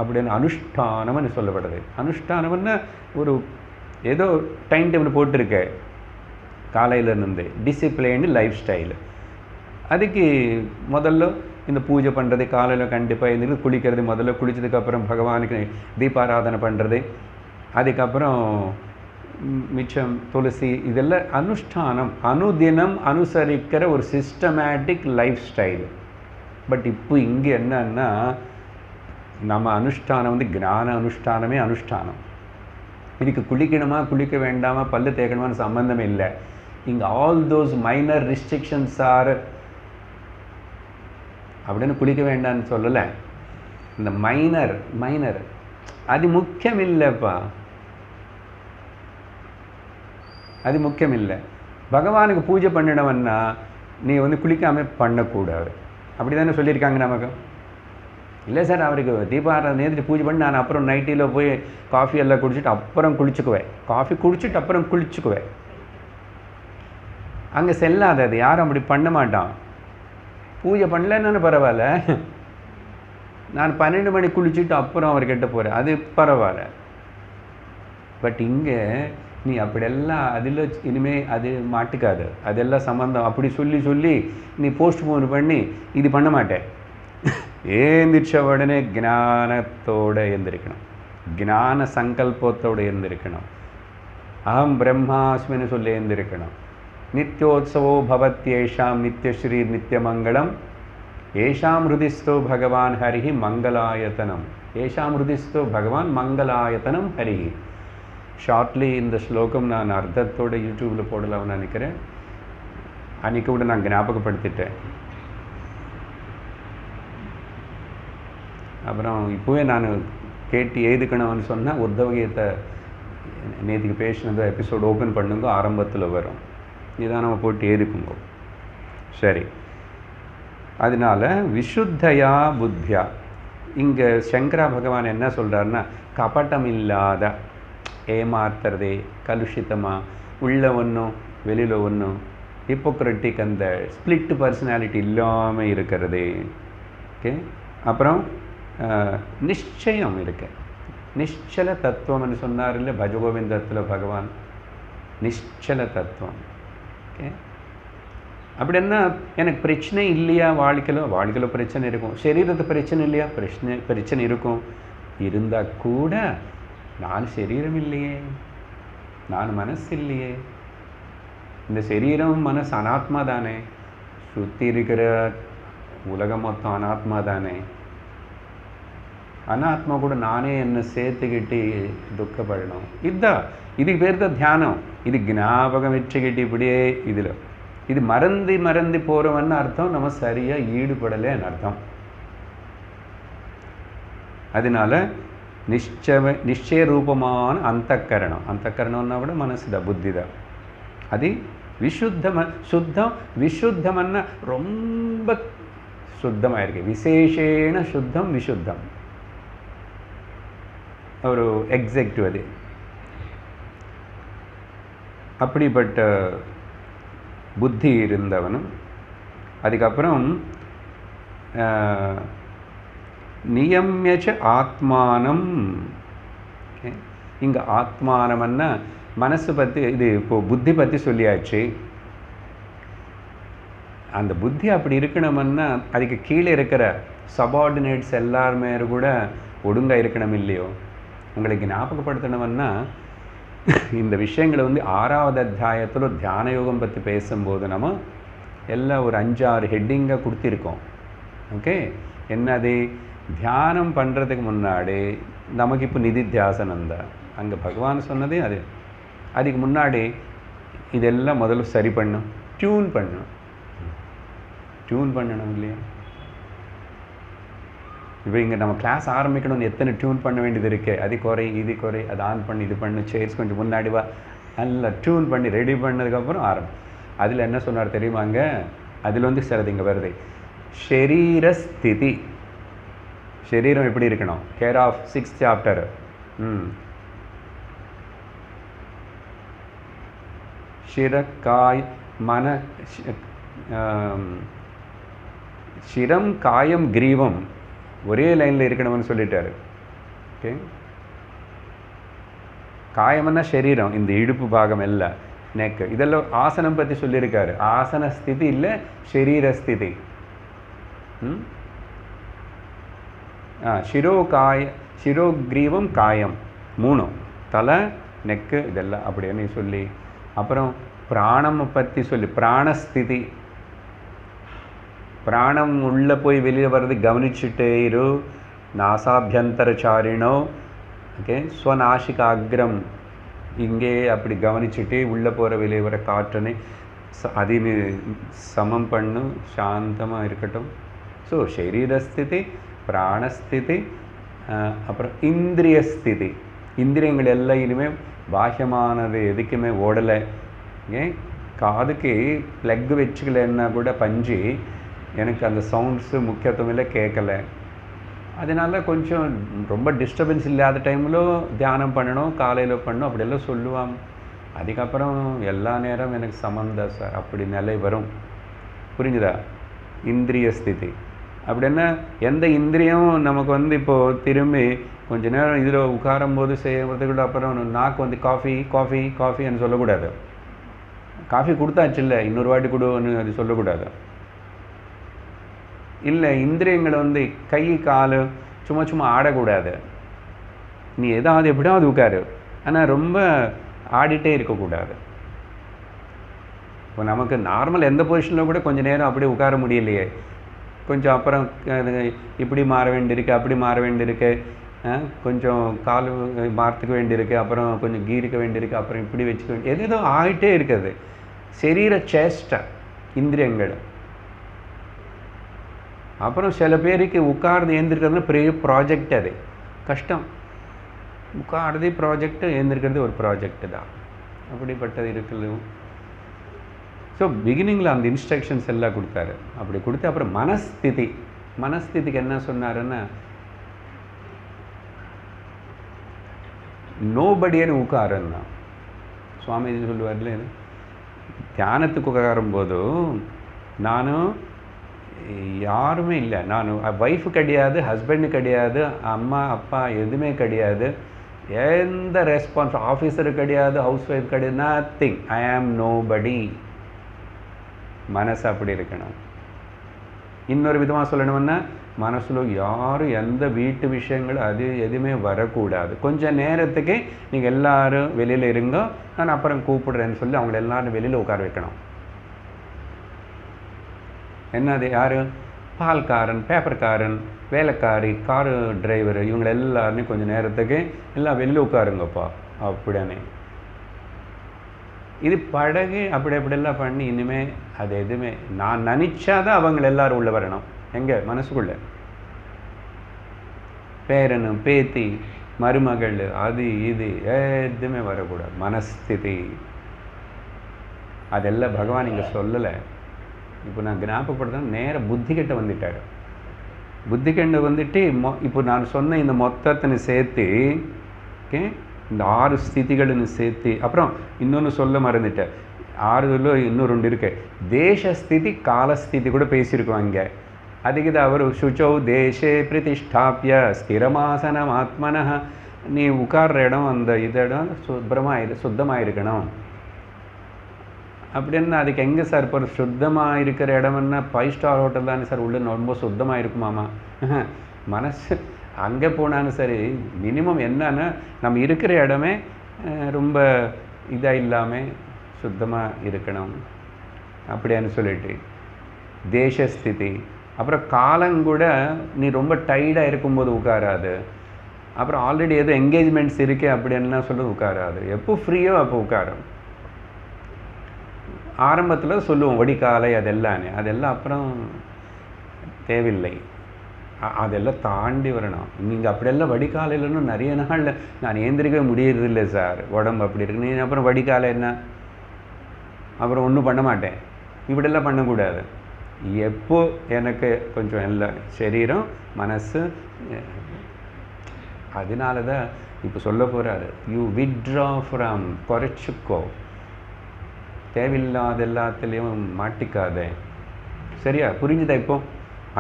அப்படின்னு அனுஷ்டானம்னு சொல்லப்படுது. அனுஷ்டானம்னா ஒரு ஏதோ டைம் டேபிள் போட்டிருக்க காலையிலேருந்து டிசிப்ளின்டு லைஃப் ஸ்டைலு. அதுக்கு முதல்ல இந்த பூஜை பண்ணுறது, காலையில் கண்டிப்பாக எழுந்திரிச்சு குளிக்கிறது, முதல்ல குளித்ததுக்கப்புறம் பகவானுக்கு தீபாராதனை பண்ணுறது, அதுக்கப்புறம் மிச்சம் துளசி, இதெல்லாம் அனுஷ்டானம், அனுதினம் அனுசரிக்கிற ஒரு சிஸ்டமேட்டிக் லைஃப் ஸ்டைல். பட் இப்போ இங்கே என்னன்னா நம்ம அனுஷ்டானம் ஞான அனுஷ்டானமே அனுஷ்டானம். இதுக்கு குளிக்கணுமா குளிக்க வேண்டாமா பல்லு தேய்க்கணுமான்னு சம்பந்தமே இல்லை. இங்கே all those minor restrictions are அப்படின்னு குளிக்க வேண்டான்னு சொல்லலை. இந்த மைனர் அது முக்கியம் இல்லைப்பா, அது முக்கியம் இல்லை. பகவானுக்கு பூஜை பண்ணினவன்னா நீ குளிக்காமல் பண்ணக்கூடாது, அப்படி தானே சொல்லியிருக்காங்க நமக்கு. இல்லை சார் அவருக்கு தீபாராதனை நேற்று பூஜை பண்ணி நான் அப்புறம் நைட்டியில் போய் காஃபி எல்லாம் குடிச்சிட்டு அப்புறம் குளிச்சுக்குவேன், காஃபி குடிச்சிட்டு அப்புறம் குளிச்சுக்குவேன். அங்கே செல்லாது, அது யாரும் அப்படி பண்ண மாட்டான். பூஜை பண்ணலன்னு பரவாயில்ல, நான் 12 மணி குளிச்சுட்டு அப்புறம் அவர்கிட்ட போகிறேன், அது பரவாயில்ல. பட் இங்கே நீ அப்படியெல்லாம் அதில் இனிமேல் அது மாட்டுக்காது, அதெல்லாம் சம்மந்தம் அப்படி சொல்லி நீ போஸ்ட்போன் பண்ணி இது பண்ண மாட்டேன். ஏந்திரிச்ச உடனே ஞானத்தோடு எழுந்திருக்கணும், ஞான சங்கல்பத்தோடு எழுந்திருக்கணும், அகம் பிரம்மாஸ்மின்னு சொல்லி எழுந்திருக்கணும். நித்யோத்சவோ பவத்யேஷாம் நித்யஸ்ரீ நித்யமங்கலம் ஏஷாம் ஹிருதிஸ்தோ பகவான் ஹரிஹி மங்களாயத்தனம். ஏஷாம் ஹிருதிஸ்தோ பகவான் மங்களாயத்தனம் ஹரிஹி. ஷார்ட்லி இந்த ஸ்லோகம் நான் அர்த்தத்தோடு யூடியூப்பில் போடலாம்னு நினைக்கிறேன். அன்றைக்கி கூட நான் ஞாபகப்படுத்திட்டேன். அப்புறம் இப்போவே நான் கேட்டு எழுதுக்கணும்னு சொன்னால் உத்தவகீதை நேற்றுக்கு பேசினது எபிசோடு ஓப்பன் பண்ணுங்க, ஆரம்பத்தில் வரும். இதான் நம்ம போட்டு எழுதுக்குங்க. சரி, அதனால் விஷுத்தையா புத்தியா இங்கே சங்கரா பகவான் என்ன சொல்கிறாருன்னா, கபட்டம் இல்லாத, ஏமாத்துறதே, கலுஷித்தமாக, உள்ள ஒன்றும் வெளியில் ஒன்றும், ஹிப்போக்ரட்டிக் அந்த ஸ்பிளிட் பர்சனாலிட்டி இல்லாமல் இருக்கிறது. ஓகே, அப்புறம் நிச்சயம் இருக்கு. நிச்சல தத்துவம்னு சொன்னார் இல்லை பஜகோவிந்தத்தில் பகவான், நிச்சல தத்துவம். ஓகே, அப்படின்னா எனக்கு பிரச்சனை இல்லையா? வாழ்க்கையில் பிரச்சனை இருக்கும், சரீரத்து பிரச்சனை இல்லையா? பிரச்சனை இருக்கும். இருந்தால் கூட நான் சரீரம் இல்லையே, நான் மனசு இல்லையே, இந்த சரீரம் மனசு அனாத்மா தானே, சுற்றி இருக்கிற உலகம் மொத்தம் அனாத்மா தானே. அனாத்மா கூட நானே என்னை சேர்த்துக்கிட்டு துக்கப்படணும். இதுதான், இதுக்கு பேர் தான் தியானம். இது ஞாபகம் வச்சுக்கிட்டு இப்படியே இதில் இது மறந்து போகிறவன்னு அர்த்தம், நம்ம சரியாக ஈடுபடலைன்னு அர்த்தம். அதனால நிச்சய ரூபமான அந்தக்கரணம்னா கூட மனசு தான், புத்தி தான். அது விசுத்தம்னா ரொம்ப சுத்தமாக இருக்கு. விசேஷேன சுத்தம் விசுத்தம் ஒரு எக்ஸெக்டிவ். அது அப்படிப்பட்ட புத்தி இருந்தவனும். அதுக்கப்புறம் நியமியச்ச ஆத்மானம். இங்கே ஆத்மானம்னா மனசு பற்றி, இது இப்போது புத்தி பற்றி சொல்லியாச்சு. அந்த புத்தி அப்படி இருக்கணும்னா அதுக்கு கீழே இருக்கிற சபார்டினேட்ஸ் எல்லாருமே கூட ஒழுங்காக இருக்கணும் இல்லையோ? உங்களுக்கு ஞாபகப்படுத்தணும்னா இந்த விஷயங்களை 6வது அத்தியாயத்தில் தியான யோகம் பற்றி பேசும்போது நம்ம எல்லாம் ஒரு 5-6 ஹெட்டிங்காக கொடுத்துருக்கோம். ஓகே, என்னது? தியானம் பண்ணுறதுக்கு முன்னாடி நமக்கு இப்போ நிதித்தியாசனம் தான். அங்கே பகவான் சொன்னதே அது. அதுக்கு முன்னாடி இதெல்லாம் முதல்ல சரி பண்ணும், டியூன் பண்ணணும் இல்லையா? இப்போ இங்கே நம்ம கிளாஸ் ஆரம்பிக்கணும்னு எத்தனை டியூன் பண்ண வேண்டியது இருக்கு. அது குறை இது குறை, அது ஆன் பண்ணி இது பண்ணு, சேர்ஸ் கொஞ்சம் முன்னாடி வா, நல்லா டியூன் பண்ணி ரெடி பண்ணதுக்கப்புறம் அதில் என்ன சொன்னார் தெரியுமாங்க? அதில் வந்து சிலது இங்கே வருது, ஷரீரஸ்திதி. சரீரம் எப்படி இருக்கணும்? Care of 6th chapter. சிரம் காயம் கிரீவம் ஒரே லைனில் இருக்கணும்னு சொல்லிட்டாரு. ஓகே, காயம்னா சரீரம், இந்த இடுப்பு பாகம் எல்லாம், நெக், இதெல்லாம் ஆசனம் பற்றி சொல்லியிருக்காரு. ஆசன ஸ்திதி இல்லை, சரீரஸ்திதி. சிரோக்ரீவம் காயம் 3, தலை நெக்கு இதெல்லாம் அப்படின்னு சொல்லி, அப்புறம் பிராணம் பற்றி சொல்லி பிராணஸ்திதி. பிராணம் உள்ளே போய் வெளியே வர்றது கவனிச்சுட்டே இரு. நாசாபியந்தரச்சாரிணோ, ஓகே, ஸ்வநாசிகாகிரம் இங்கே அப்படி கவனிச்சுட்டு உள்ளே போகிற வெளியே வர காற்றனை அதையுமே சமம் பண்ணு, சாந்தமாக இருக்கட்டும். ஸோ சரீரஸ்திதி, பிராணஸ்திதி, அப்புறம் இந்திரியஸ்திதி. இந்திரியங்கள் எல்லாம் இனிமே பாஹ்யமானது எதுக்குமே ஓடலை. ஏன் காதுக்கு ப்ளக் வச்சுக்கலன்னா கூட பஞ்சு எனக்கு அந்த சவுண்ட்ஸு முக்கியத்துவம் இல்லை, கேட்கலை. அதனால கொஞ்சம் ரொம்ப டிஸ்டர்பன்ஸ் இல்லாத டைமில் தியானம் பண்ணணும், காலையில் பண்ணணும் அப்படியெல்லாம் சொல்லுவாங்க. அதுக்கப்புறம் எல்லா நேரம் எனக்கு சம்மந்தம் சார் அப்படி நிலை வரும். புரிஞ்சுதா? இந்திரிய ஸ்திதி அப்படின்னா எந்த இந்திரியம் நமக்கு வந்து இப்போது திரும்பி கொஞ்ச நேரம் இதில் உட்காரும் போது செய்யறதுக்குள்ள அப்புறம் நாக்கு வந்து காஃபி காஃபி காஃபின்னு சொல்லக்கூடாது. காஃபி கொடுத்தாச்சு இல்லை, இன்னொரு வாட்டி கொடுன்னு அது சொல்லக்கூடாது. இல்லை, இந்திரியங்களை வந்து கை கால் சும்மா சும்மா ஆடக்கூடாது. நீ எதாவது எப்படியாவது உட்காரு, ஆனால் ரொம்ப ஆடிட்டே இருக்கக்கூடாது. இப்போ நமக்கு நார்மல் எந்த பொசிஷனில் கூட கொஞ்சம் நேரம் அப்படியே உட்கார முடியலையே, கொஞ்சம் அப்புறம் இப்படி மாற வேண்டியிருக்கு, அப்படி மாற வேண்டியிருக்கு, கொஞ்சம் கால் மாற்றுக்க வேண்டியிருக்கு, அப்புறம் கொஞ்சம் கீரிக்க வேண்டியிருக்கு, அப்புறம் இப்படி வச்சுக்க வேண்டிய எது ஏதோ ஆகிட்டே இருக்குது. சரீர சேஷ்டை இந்திரியங்கள். அப்புறம் சில பேருக்கு உட்கார்ந்து ஏந்திருக்கிறதுனா பெரிய ப்ராஜெக்ட், அது கஷ்டம். உட்கார்ந்து ப்ராஜெக்ட், ஏந்திருக்கிறது ஒரு ப்ராஜெக்ட் தான். அப்படிப்பட்டது இருக்குது. ஸோ பிகினிங்கில் அந்த இன்ஸ்ட்ரக்ஷன்ஸ் எல்லாம் கொடுத்தாரு. அப்படி கொடுத்து அப்புறம் மனஸ்திதிக்கு என்ன சொன்னாருன்னா, நோபடியன்னு உட்காருன்னா சுவாமிஜி சொல்லுவார்ல, தியானத்துக்கு உட்காரும்போதும் நானும் யாருமே இல்லை, நான் ஒய்ஃபு கிடையாது, ஹஸ்பண்டு கிடையாது, அம்மா அப்பா எதுவுமே கிடையாது, எந்த ரெஸ்பான்ஸ் ஆஃபீஸரு கிடையாது, ஹவுஸ் ஒய்ஃப் கிடையாது, நத்திங், ஐ ஆம் நோபடி. மனசு அப்படி இருக்கணும். இன்னொரு விதமாக சொல்லணும்னா, மனசில் யாரும் எந்த வீட்டு விஷயங்கள் அது எதுவுமே வரக்கூடாது. கொஞ்சம் நேரத்துக்கு நீங்கள் எல்லோரும் வெளியில் இருங்க, நான் அப்புறம் கூப்பிடுறேன்னு சொல்லி அவங்கள எல்லோரும் வெளியில் உட்கார வைக்கணும். என்னது, யார்? பால்காரன், பேப்பர்காரன், வேலைக்காரி, காரு டிரைவர், இவங்க எல்லாருமே கொஞ்சம் நேரத்துக்கு எல்லாம் வெளியில் உட்காருங்கப்பா அப்படின்னு. இது படகு அப்படி அப்படியெல்லாம் பண்ணி இனிமேல் அது எதுவுமே நான் நினச்சாதான் அவங்க எல்லோரும் உள்ளே வரணும். எங்கே? மனசுக்குள்ளே. பேரனும் பேத்தி மருமகள் அது இது எதுவுமே வரக்கூடாது. மனஸ்திதி அதெல்லாம் பகவான் இங்கே சொல்லலை. இப்போ நான் ஞாபகப்படுத்த நேராக புத்திக்கிட்ட வந்துட்டார். புத்திக்கிட்ட வந்துட்டு இப்போ நான் சொன்ன இந்த மொத்தத்தினை சேர்த்து, ஓகே, இந்த 6 ஸ்திதிகளுன்னு சேர்த்து, அப்புறம் இன்னொன்று சொல்ல மறந்துட்டேன், 6 இன்னும் 2 இருக்கு. தேசஸ்திதி காலஸ்திதி கூட பேசியிருக்கோம் இங்கே. அதுக்கு தான் அவர் சுச்சௌ தேசே பிரதிஷ்டாப்பிய ஸ்திரமாசனம் ஆத்மனா, நீ உட்கார்ற இடம் அந்த இடம் சுத்தமாக இருக்கணும் அப்படின்னா. அதுக்கு எங்கே சார் இப்போ சுத்தமாக இருக்கிற இடம்னா 5 ஸ்டார் ஹோட்டல் தானே சார், உள்ள ரொம்ப சுத்தமாக இருக்குமாமா? மனசு அங்கே போனாலும் சரி, மினிமம் என்னன்னா நம்ம இருக்கிற இடமே ரொம்ப இதாக இல்லாமல் சுத்தமாக இருக்கணும் அப்படின்னு சொல்லிட்டு தேசஸ்திதி. அப்புறம் காலங்கூட நீ ரொம்ப டைர்டாக இருக்கும்போது உட்காராது. அப்புறம் ஆல்ரெடி ஏதோ என்கேஜ்மெண்ட்ஸ் இருக்கே அப்படின்லாம் சொல்லி உட்காராது. எப்போ ஃப்ரீயோ அப்போ உட்காரும். ஆரம்பத்தில் சொல்லுவோம் வடிகாலை அதெல்லாம் அப்புறம் தேவையில்லை. அதெல்லாம் தாண்டி வரணும். நீங்கள் அப்படியெல்லாம் வடிகாலையிலன்னு நிறைய நாளில் நான் ஏந்திரிக்கவே முடியறதில்லை சார், உடம்பு அப்படி இருக்கு. நீ அப்புறம் வடிகாலை என்ன, அப்புறம் ஒன்றும் பண்ண மாட்டேன், இப்படியெல்லாம் பண்ணக்கூடாது. எப்போ எனக்கு கொஞ்சம் எல்லாம் சரீரம் மனசு, அதனால தான் இப்போ சொல்ல போகிறாரு, யூ வித்ட்ரா ஃப்ரம், குறைச்சிக்கோ, தேவையில்லாத எல்லாத்துலேயும் மாட்டிக்காதே. சரியா புரிஞ்சுதா? இப்போ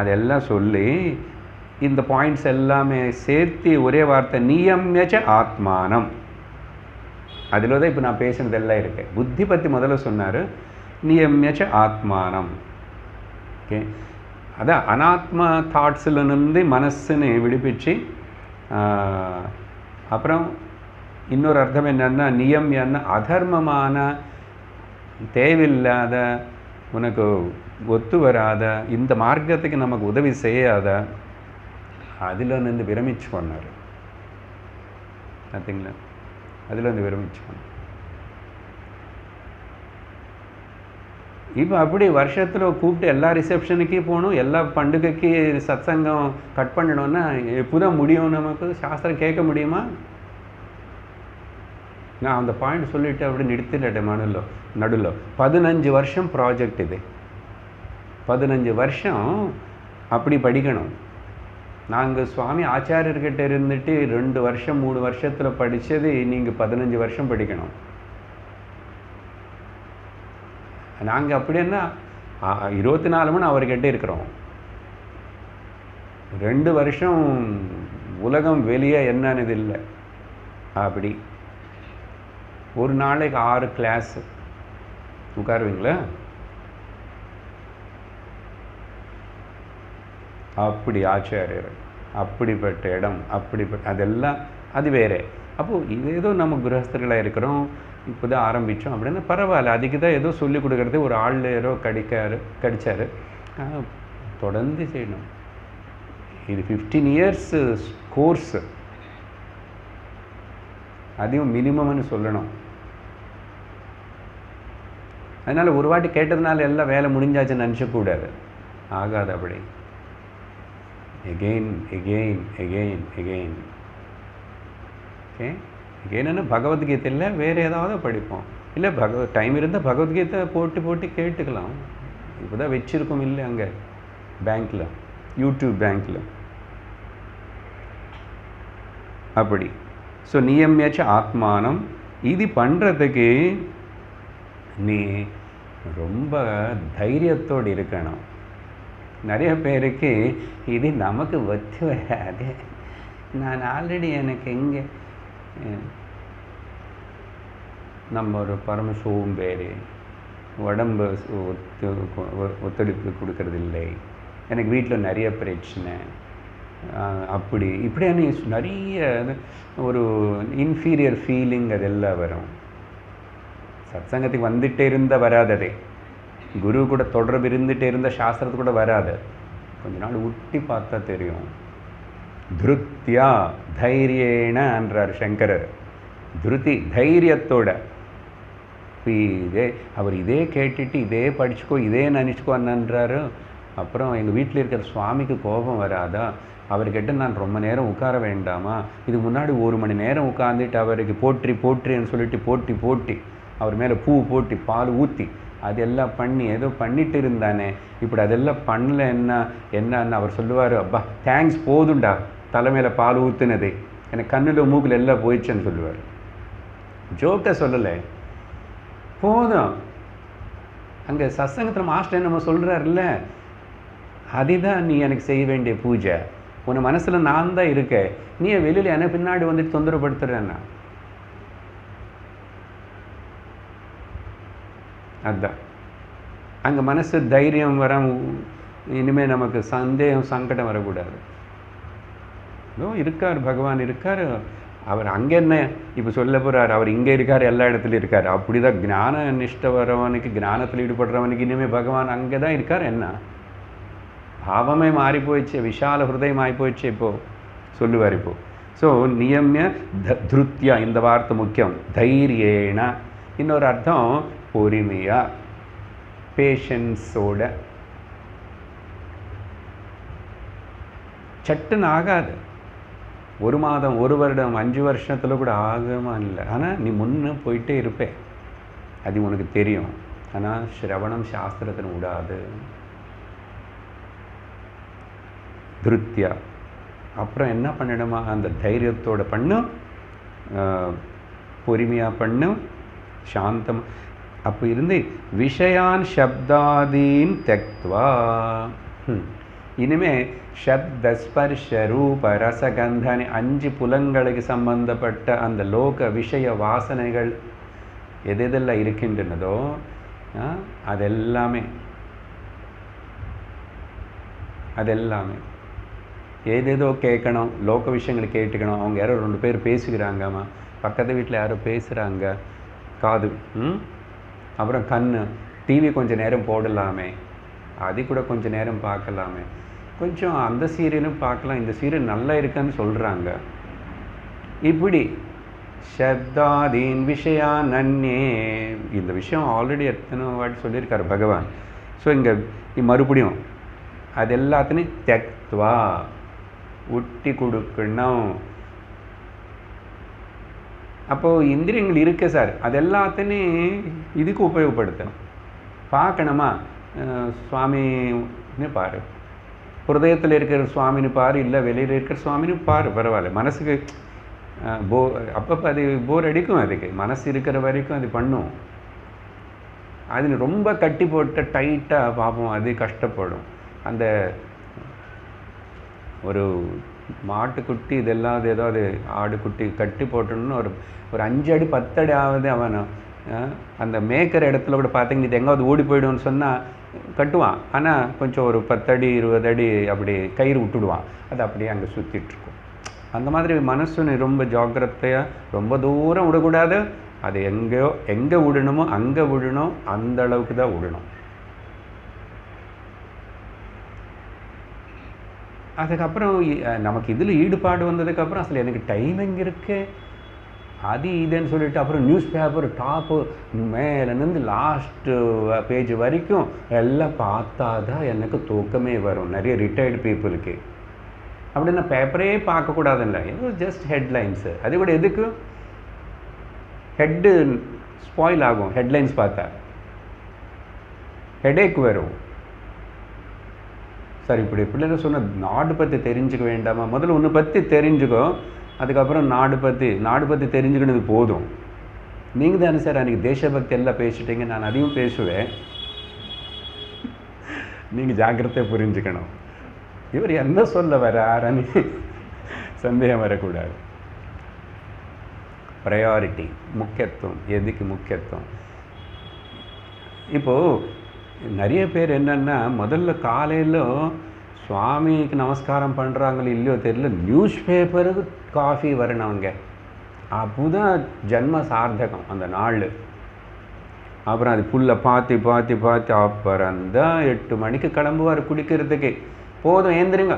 அதெல்லாம் சொல்லி இந்த பாயிண்ட்ஸ் எல்லாமே சேர்த்து ஒரே வார்த்தை நியம்யச்ச ஆத்மானம். அதில் தான் இப்போ நான் பேசுனதெல்லாம் இருக்கு. புத்தி பற்றி முதல்ல சொன்னார், நியம்யச்ச ஆத்மானம். ஓகே, அதான் அனாத்மா தாட்ஸிலிருந்து மனசுன்னு விடுவிச்சு. அப்புறம் இன்னொரு அர்த்தம் என்னன்னா, நியம்யன்னா அதர்மமான, தேவையில்லாத, உனக்கு ஒத்து வராத, இந்த மார்க்கத்துக்கு நமக்கு உதவி செய்யாத, அதில் இருந்து விரமிச்சு கொண்டார். பார்த்தீங்களா? அதில் இருந்து விரமிச்சு கொண்டார். இப்போ அப்படி வருஷத்தில் கூப்பிட்டு எல்லா ரிசப்ஷனுக்கே போகணும், எல்லா பண்டிகைக்கு சத்சங்கம் கட் பண்ணணும்னா எப்போதான் முடியும்? நமக்கு சாஸ்திரம் கேட்க முடியுமா? நான் அந்த பாயிண்ட் சொல்லிவிட்டு அப்படி நிறுத்திட்டேன் நடுவில். 15 வருஷம் ப்ராஜெக்ட் இது. 15 வருஷம் அப்படி படிக்கணும். நாங்கள் சுவாமி ஆச்சாரியர்கிட்ட இருந்துட்டு 2 வருஷம் 3 வருஷத்தில் படித்தது நீங்கள் 15 வருஷம் படிக்கணும். நாங்கள் அப்படின்னா 24 மணி அவர்கிட்ட இருக்கிறோம். 2 வருஷம் உலகம் வெளியே என்னன்னு இல்லை. அப்படி ஒரு நாளைக்கு 6 கிளாஸ் உட்காருவீங்களா? அப்படி ஆச்சாரியர், அப்படிப்பட்ட இடம், அப்படிப்பட்ட அதெல்லாம் அது வேறு. அப்போது இது ஏதோ நம்ம கிரகஸ்தர்களாக இருக்கிறோம், இப்போ தான் ஆரம்பித்தோம் அப்படின்னா பரவாயில்ல. அதுக்கு தான் ஏதோ சொல்லிக் கொடுக்குறது. ஒரு ஆள் ஏதோ கிடைச்சார், தொடர்ந்து செய்யணும். இது 15 இயர்ஸ் கோர்ஸு, அதையும் மினிமம்னு சொல்லணும். அதனால் ஒரு வாட்டி கேட்டதுனால எல்லாம் வேலை முடிஞ்சாச்சுன்னு நினச்சக்கூடாது. ஆகாது அப்படி. Again again again again. Okay, எகெயின்னு பகவத்கீதையில் வேறு ஏதாவது படிப்போம். இல்லை டைம் இருந்தால் பகவத்கீதை போட்டு கேட்டுக்கலாம். இப்போ தான் வச்சுருக்கோம் இல்லை அங்கே பேங்க்கில், யூடியூப் பேங்க்கில். அப்படி. ஸோ நியமியாச்சு ஆத்மானம். இது பண்ணுறதுக்கு நீ ரொம்ப தைரியத்தோடு இருக்கணும். நிறைய பேருக்கு இது நமக்கு ஒத்து வராது, நான் ஆல்ரெடி எனக்கு எங்கே நம்ம ஒரு பரம சோம்பேறி, உடம்பு ஒத்துழைப்பு கொடுக்கறதில்லை, எனக்கு வீட்டில் நிறைய பிரச்சனை, அப்படி இப்படியான நிறைய ஒரு இன்ஃபீரியர் ஃபீலிங் அதெல்லாம் வரும். சத்சங்கத்துக்கு வந்துட்டே இருந்தால் வராததே, குரு கூட தொடர்பு இருந்துகிட்டே இருந்தால் சாஸ்திரத்து கூட வராது. கொஞ்ச நாள் ஊட்டி பார்த்தா தெரியும். திருத்தியா தைரியேனன்றார் சங்கரர். திருத்தி தைரியத்தோட. அவர் இதே கேட்டுட்டு இதே படிச்சுக்கோ இதே நினச்சிக்கோன்றாரு. அப்புறம் எங்கள் வீட்டில் இருக்கிற சுவாமிக்கு கோபம் வராதா, அவர்கிட்ட நான் ரொம்ப நேரம் உட்கார வேண்டாமா, இது முன்னாடி 1 மணி நேரம் உட்காந்துட்டு அவருக்கு போற்றின்னு சொல்லிட்டு போட்டி அவர் மேலே பூ போட்டு பால் ஊற்றி அதெல்லாம் பண்ணி ஏதோ பண்ணிட்டு இருந்தானே, இப்படி அதெல்லாம் பண்ணல என்னன்னு அவர் சொல்லுவார். அப்பா தேங்க்ஸ் போதுண்டா, தலைமையில் பால் ஊற்றுனது எனக்கு கண்ணில் மூக்கில் எல்லாம் போயிடுச்சுன்னு சொல்லுவார். ஜோக்கை சொல்லலை, போதும். அங்கே சத்சங்கத்தில் மாஸ்டர் நம்ம சொல்கிறாருல்ல, அதுதான் நீ எனக்கு செய்ய வேண்டிய பூஜை. உன் மனசில் நான் தான் இருக்கேன், நீ வெளியில் என்ன பின்னாடி வந்துட்டு தொந்தரப்படுத்துறேன்னா. அதுதான் அங்கே மனசு தைரியம் வர. இனிமேல் நமக்கு சந்தேகம் சங்கடம் வரக்கூடாது. ஏதோ இருக்கார், பகவான் இருக்கார், அவர் அங்கே என்ன இப்போ சொல்ல போகிறார், அவர் இங்கே இருக்கார், எல்லா இடத்துலையும் இருக்கார். அப்படி தான் ஞான நிஷ்டை வரவனுக்கு, ஞானத்தில் ஈடுபடுறவனுக்கு இனிமேல் பகவான் அங்கே தான் இருக்கார். என்ன பாவமே மாறி போயிடுச்சு, விஷால ஹிருதயம் ஆகி போயிடுச்சு இப்போது சொல்லுவார் இப்போது. ஸோ நியமிய திருத்தியா, இந்த வார்த்தை முக்கியம். தைரியேன, இன்னொரு அர்த்தம் பொறுமையாக, பேஷன்ஸோட. சட்டுன்னு ஆகாது. 1 மாதம் 1 வருடம் 5 வருஷத்தில் கூட ஆகமா இல்லை. ஆனால் நீ முன்னே போயிட்டே இருப்பேன், அது உனக்கு தெரியும். ஆனால் ஸ்ரவணம் சாஸ்திரத்தின் விடாது. திருத்தியா. அப்புறம் என்ன பண்ணிடுமா, அந்த தைரியத்தோடு பண்ணும், பொறுமையாக பண்ணும், சாந்தம். அப்போ இருந்து விஷயான் சப்தாதீன் தெக்த்வா, இனிமே சப்த ஸ்பர்ஷ ரூப ரசகந்தானி 5 புலங்களுக்கு சம்பந்தப்பட்ட அந்த லோக விஷய வாசனைகள் எதெல்லாம் இருக்கின்றனதோ அதெல்லாமே ஏதேதோ கேட்கணும், லோக விஷயங்கள் கேட்டுக்கணும். அவங்க யாரோ 2 பேர் பேசுகிறாங்கம்மா, பக்கத்து வீட்டில் யாரோ பேசுகிறாங்க, காது. அப்புறம் கண், டிவி கொஞ்சம் நேரம் போடலாமே, அது கூட கொஞ்சம் நேரம் பார்க்கலாமே, கொஞ்சம் அந்த சீரியலும் பார்க்கலாம், இந்த சீரியல் நல்லா இருக்குன்னு சொல்கிறாங்க. இப்படி சப்தாதீன் விஷயா நன்னே, இந்த விஷயம் ஆல்ரெடி எத்தனை வாட்டி சொல்லியிருக்காரு பகவான். ஸோ இங்கே மறுபடியும் அது எல்லாத்தையும் தெக்த்வா, விட்டி கொடுக்கணும். அப்போது இந்திரியங்கள் இருக்கு சார், அது எல்லாத்தையும் இதுக்கு உபயோகப்படுத்தணும். பார்க்கணுமா, சுவாமின்னு பாரு, ஹிருதயத்தில் இருக்கிற சுவாமின்னு பாரு, இல்லை வெளியில் இருக்கிற சுவாமின்னு பாரு, பரவாயில்ல. மனசுக்கு அப்பப்போ அது போர் அடிக்கும், அதுக்கு மனசு இருக்கிற வரைக்கும் அது பண்ணும். அது ரொம்ப கட்டி போட்ட டைட்டாக பார்ப்போம், அது கஷ்டப்படும். அந்த ஒரு மாட்டுக்குட்டி இதெல்லாம் அது ஏதாவது ஆடுக்குட்டி கட்டி போட்டோன்னு ஒரு 5 அடி 10 அடி ஆகுது, அவன் அந்த மேய்க்கிற இடத்துல கூட பார்த்தீங்கன்னா இது எங்காவது ஓடி போய்டும்னு சொன்னால் கட்டுவான். ஆனால் கொஞ்சம் ஒரு 10 அடி 20 அடி அப்படி கயிறு விட்டுடுவான், அது அப்படியே அங்கே சுற்றிட்டுருக்கும். அந்த மாதிரி மனசு ரொம்ப ஜாக்கிரதையாக, ரொம்ப தூரம் விடக்கூடாது, அது எங்கே விடணுமோ அங்கே விடணும், அந்த அளவுக்கு தான் விடணும். அதுக்கப்புறம் நமக்கு இதில் ஈடுபாடு வந்ததுக்கப்புறம் அசல் எனக்கு டைம் எங்கே இருக்கு, அது இதுன்னு சொல்லிட்டு அப்புறம் நியூஸ் பேப்பர் டாப்பு மேலேருந்து லாஸ்ட்டு பேஜ் வரைக்கும் எல்லாம் பார்த்தா தான் எனக்கு தூக்கமே வரும். நிறைய ரிட்டையர்டு பீப்புளுக்கு அப்படின்னா பேப்பரே பார்க்கக்கூடாதுல்ல, ஏதோ ஜஸ்ட் ஹெட்லைன்ஸு. அது கூட எதுக்கு, ஹெட்டு ஸ்பாயில் ஆகும், ஹெட்லைன்ஸ் பார்த்தா ஹெடேக் வரும். சார் இப்படி இப்படிலாம் சொன்ன நாடு பற்றி தெரிஞ்சுக்க வேண்டாமா, முதல்ல ஒன்று பற்றி தெரிஞ்சுக்கோ, அதுக்கப்புறம் நாடு பற்றி தெரிஞ்சுக்கினது போதும். நீங்கள் தானே சார் அன்றைக்கி தேசபக்தி எல்லாம் பேசிட்டீங்க, நான் அதையும் பேசுவேன். நீங்கள் ஜாக்கிரதையாக புரிஞ்சுக்கணும், இவர் என்ன சொல்ல வராருன்னு சந்தேகம் வரக்கூடாது. ப்ரையாரிட்டி, முக்கியத்துவம், எதுக்கு முக்கியத்துவம். இப்போது நிறைய பேர் என்னென்னா முதல்ல காலையில் சுவாமிக்கு நமஸ்காரம் பண்ணுறாங்களோ இல்லையோ தெரியல, நியூஸ் பேப்பருக்கு காஃபி வரணுங்க, அப்போதான் ஜன்ம சார்த்தகம் அந்த நாள். அப்புறம் அது புல்லை பார்த்து அப்புறம்தான் 8 மணிக்கு கிளம்புவார் குடிக்கிறதுக்கு. போதும் ஏந்திருங்க,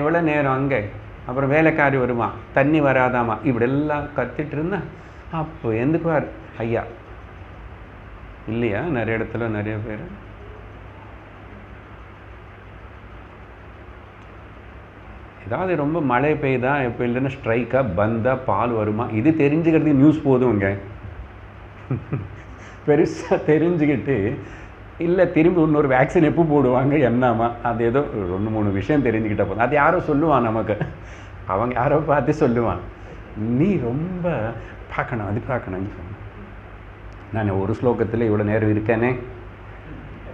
எவ்வளோ நேரம் அங்கே, அப்புறம் வேலைக்காரி வருமா, தண்ணி வராதாமா, இப்படியெல்லாம் கத்திட்டு இருந்தா அப்போ எந்துக்குவார் ஐயா. இல்லையா நிறைய இடத்துல நிறைய பேர் ஏதாவது ரொம்ப மழை பெய்தா, எப்போ இல்லைன்னா ஸ்ட்ரைக்காக பந்தாக பால் வருமா, இது தெரிஞ்சுக்கிறதுக்கு நியூஸ் போதுங்க. பெருசாக தெரிஞ்சுக்கிட்டு இல்லை திரும்பி இன்னொரு வேக்சின் எப்போ போடுவாங்க என்னமா, அது ஏதோ 2-3 விஷயம் தெரிஞ்சுக்கிட்ட போதும். அது யாரோ சொல்லுவான் நமக்கு, அவங்க யாரோ பார்த்து சொல்லுவான், நீ ரொம்ப பார்க்கணும் அது பார்க்கணும்னு சொன்ன. நான் ஒரு ஸ்லோகத்தில் இவ்வளோ நேரம் இருக்கேனே,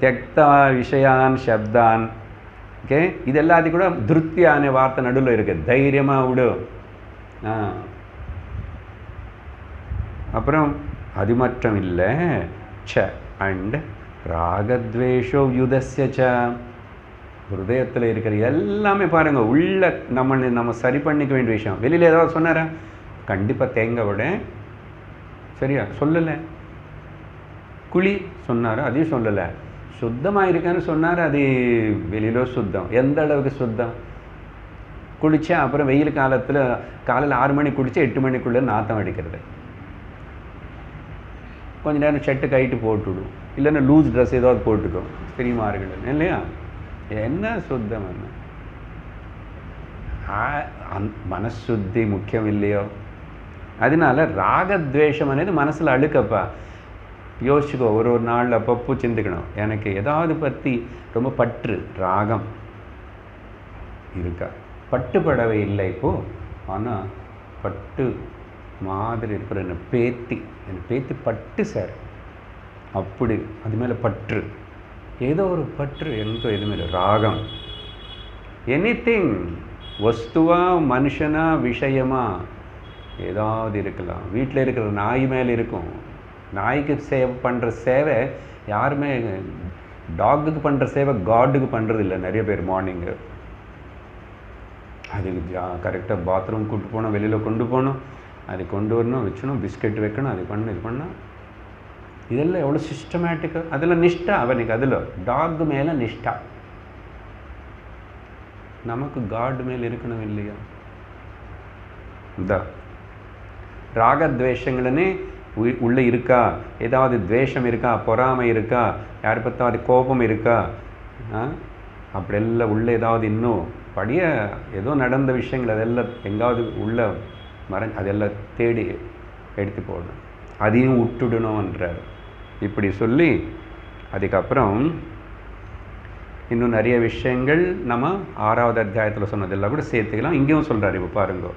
தெக்தா விஷயான் சப்தான். ஓகே, இது எல்லாத்தையும் கூட திருப்தியான வார்த்தை நடுவில் இருக்குது, தைரியமாக விடு. அப்புறம் அது மட்டும் இல்லை, ச அண்ட் ராகத்வேஷோ யுதஸ்ய ச, ஹிருதயத்தில் இருக்கிற எல்லாமே பாருங்கள், உள்ள நம்ம சரி பண்ணிக்க வேண்டிய விஷயம். வெளியில் ஏதாவது சொன்னாரா, கண்டிப்பாக தேங்காய் விட சரியா சொல்லலை. குழி சொன்னாரா, அதையும் சொல்லலை. சுத்தமாக இருக்குன்னு சொன்னார். அது வெளியிலோ சுத்தம், எந்த அளவுக்கு சுத்தம்? குளித்தா அப்புறம் வெயில் காலத்தில் காலையில் 6 மணிக்கு குடித்தா 8 மணிக்குள்ளே நாத்தம் அடிக்கிறது. கொஞ்ச நேரம் ஷர்ட்டு கைட்டு போட்டுவிடும், இல்லைன்னா லூஸ் ட்ரெஸ் ஏதாவது போட்டுக்கும் ஸ்திரீமார்கள் இல்லையா. என்ன சுத்தம்? என்ன மனசுத்தி முக்கியம் இல்லையோ? அதனால ராகத்வேஷம் అనేది மனசில் அழுக்கப்பா. யோசிச்சுக்கோ, ஒரு நாள் அப்பப்போ சிந்திக்கணும், எனக்கு ஏதாவது பற்றி ரொம்ப பற்று ராகம் இருக்கா? பட்டுப்படவே இல்லை இப்போது, ஆனால் பட்டு மாதிரி இருக்கிற என்னை பேத்தி பட்டு சார் அப்படி அது மேலே பற்று, ஏதோ ஒரு பற்று எனக்கோ எது மேலே ராகம். எனிதிங், வஸ்துவா மனுஷனா விஷயமா ஏதாவது இருக்கலாம். வீட்டில் இருக்கிற நாய் மேலே இருக்கும். நாய்க்கு சேவை பண்ணுற சேவை யாருமே டாகுக்கு பண்ணுற சேவை காட்டுக்கு பண்ணுறதில்ல நிறைய பேர். மார்னிங்கு அதுக்கு கரெக்டாக பாத்ரூம் கூப்பிட்டு போகணும், வெளியில் கொண்டு போகணும், அது கொண்டு வரணும், வச்சணும், பிஸ்கெட் வைக்கணும், அது பண்ணணும், இது பண்ணணும். இதெல்லாம் எவ்வளோ சிஸ்டமேட்டிக்காக, அதெல்லாம் நிஷ்டா அவனுக்கு. அதில் டாக் மேலே நிஷ்டா. நமக்கு காடு மேலே இருக்கணும் இல்லையா? இந்த ராகத்வேஷங்களே உள்ளே இருக்கா? ஏதாவது துவேஷம் இருக்கா? பொறாமை இருக்கா? யார் பத்தாவது கோபம் இருக்கா? அப்படியெல்லாம் உள்ளே ஏதாவது இன்னும் படிய ஏதோ நடந்த விஷயங்கள் அதெல்லாம் எங்காவது உள்ள அதெல்லாம் தேடி எடுத்து போடணும், அதையும் விட்டுடணும்ன்றார். இப்படி சொல்லி அதுக்கப்புறம் இன்னும் நிறைய விஷயங்கள் நம்ம 6வது அத்தியாயத்தில் சொன்னதெல்லாம் கூட சேர்த்துக்கலாம். இங்கேயும் சொல்கிறார். இப்போ பாருங்க